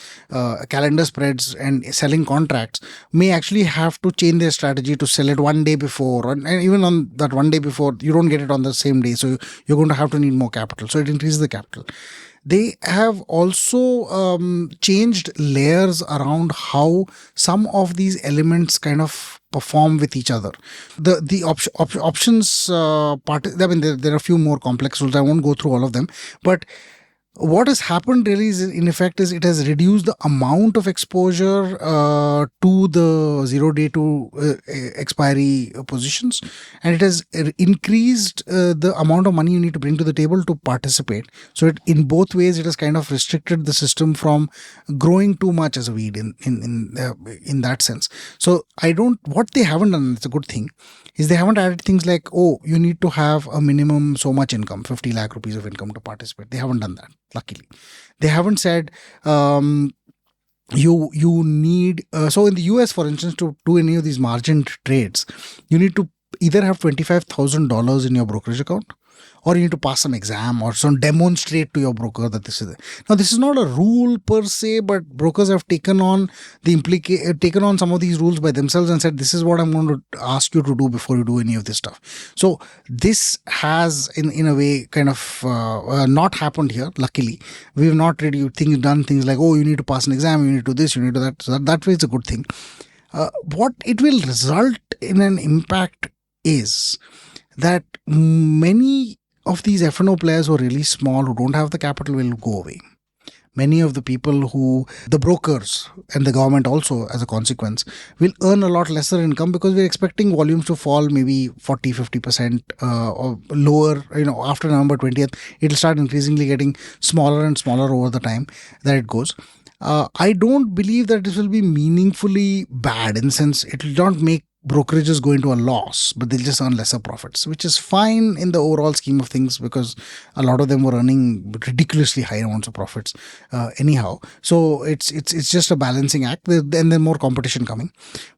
calendar spreads and selling contracts may actually have to change their strategy to sell it one day before, and even on that one day before, you don't get it on the same day. So you're going to have to need more capital. So it increases the capital. They have also changed layers around how some of these elements kind of perform with each other. The options part, I mean, there are a few more complex rules. I won't go through all of them, but what has happened really is, in effect, is it has reduced the amount of exposure to the 0 day to expiry positions, and it has increased the amount of money you need to bring to the table to participate. So in both ways, it has kind of restricted the system from growing too much as a weed in that sense. So what they haven't done, it's a good thing, is they haven't added things like, oh, you need to have a minimum so much income, 50 lakh rupees of income to participate. They haven't done that. Luckily, they haven't said you need. So in the US, for instance, to do any of these margin trades, you need to either have $25,000 in your brokerage account, or you need to pass some exam or demonstrate to your broker that this is it. Now, this is not a rule per se, but brokers have taken on some of these rules by themselves and said, this is what I'm going to ask you to do before you do any of this stuff. So this has, in a way, kind of not happened here. Luckily, we've not really done things like, oh, you need to pass an exam, you need to do this, you need to do that. So that way, it's a good thing. What it will result in an impact is that many of these F&O players who are really small, who don't have the capital, will go away. Many of the people the brokers and the government also, as a consequence, will earn a lot lesser income because we're expecting volumes to fall maybe 40-50% or lower. After November 20th, it'll start increasingly getting smaller and smaller over the time that it goes. I don't believe that this will be meaningfully bad, in the sense it will not make brokerages go into a loss, but they'll just earn lesser profits, which is fine in the overall scheme of things because a lot of them were earning ridiculously high amounts of profits anyhow. So it's just a balancing act, and then more competition coming.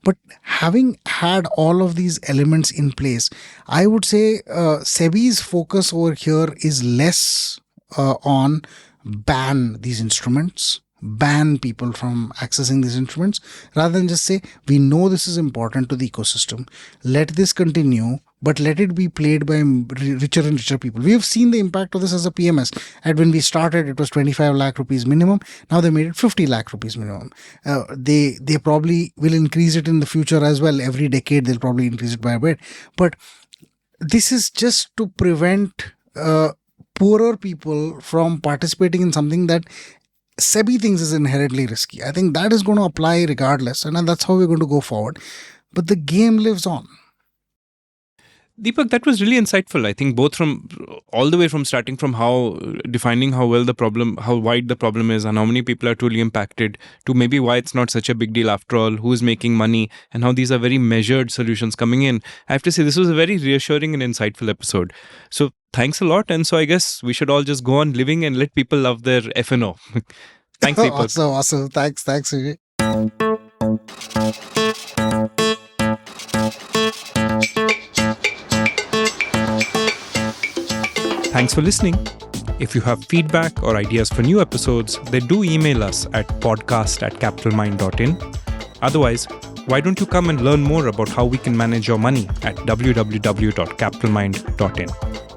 But having had all of these elements in place, I would say SEBI's focus over here is less on ban these instruments, ban people from accessing these instruments, rather than just say, we know this is important to the ecosystem, let this continue, but let it be played by richer and richer people. We have seen the impact of this as a PMS. And when we started, it was 25 lakh rupees minimum. Now they made it 50 lakh rupees minimum. They probably will increase it in the future as well. Every decade, they'll probably increase it by a bit. But this is just to prevent poorer people from participating in something that SEBI thinks is inherently risky. I think that is going to apply regardless, and that's how we're going to go forward. But the game lives on. Deepak, that was really insightful. I think both from all the way from starting from defining how wide the problem is and how many people are truly impacted, to maybe why it's not such a big deal after all, who's making money, and how these are very measured solutions coming in. I have to say this was a very reassuring and insightful episode. So thanks a lot. And so I guess we should all just go on living and let people love their F&O. Thanks, Deepak. Awesome. Thanks, Vijay. Thanks for listening. If you have feedback or ideas for new episodes, then do email us at podcast@capitalmind.in. Otherwise, why don't you come and learn more about how we can manage your money at www.capitalmind.in.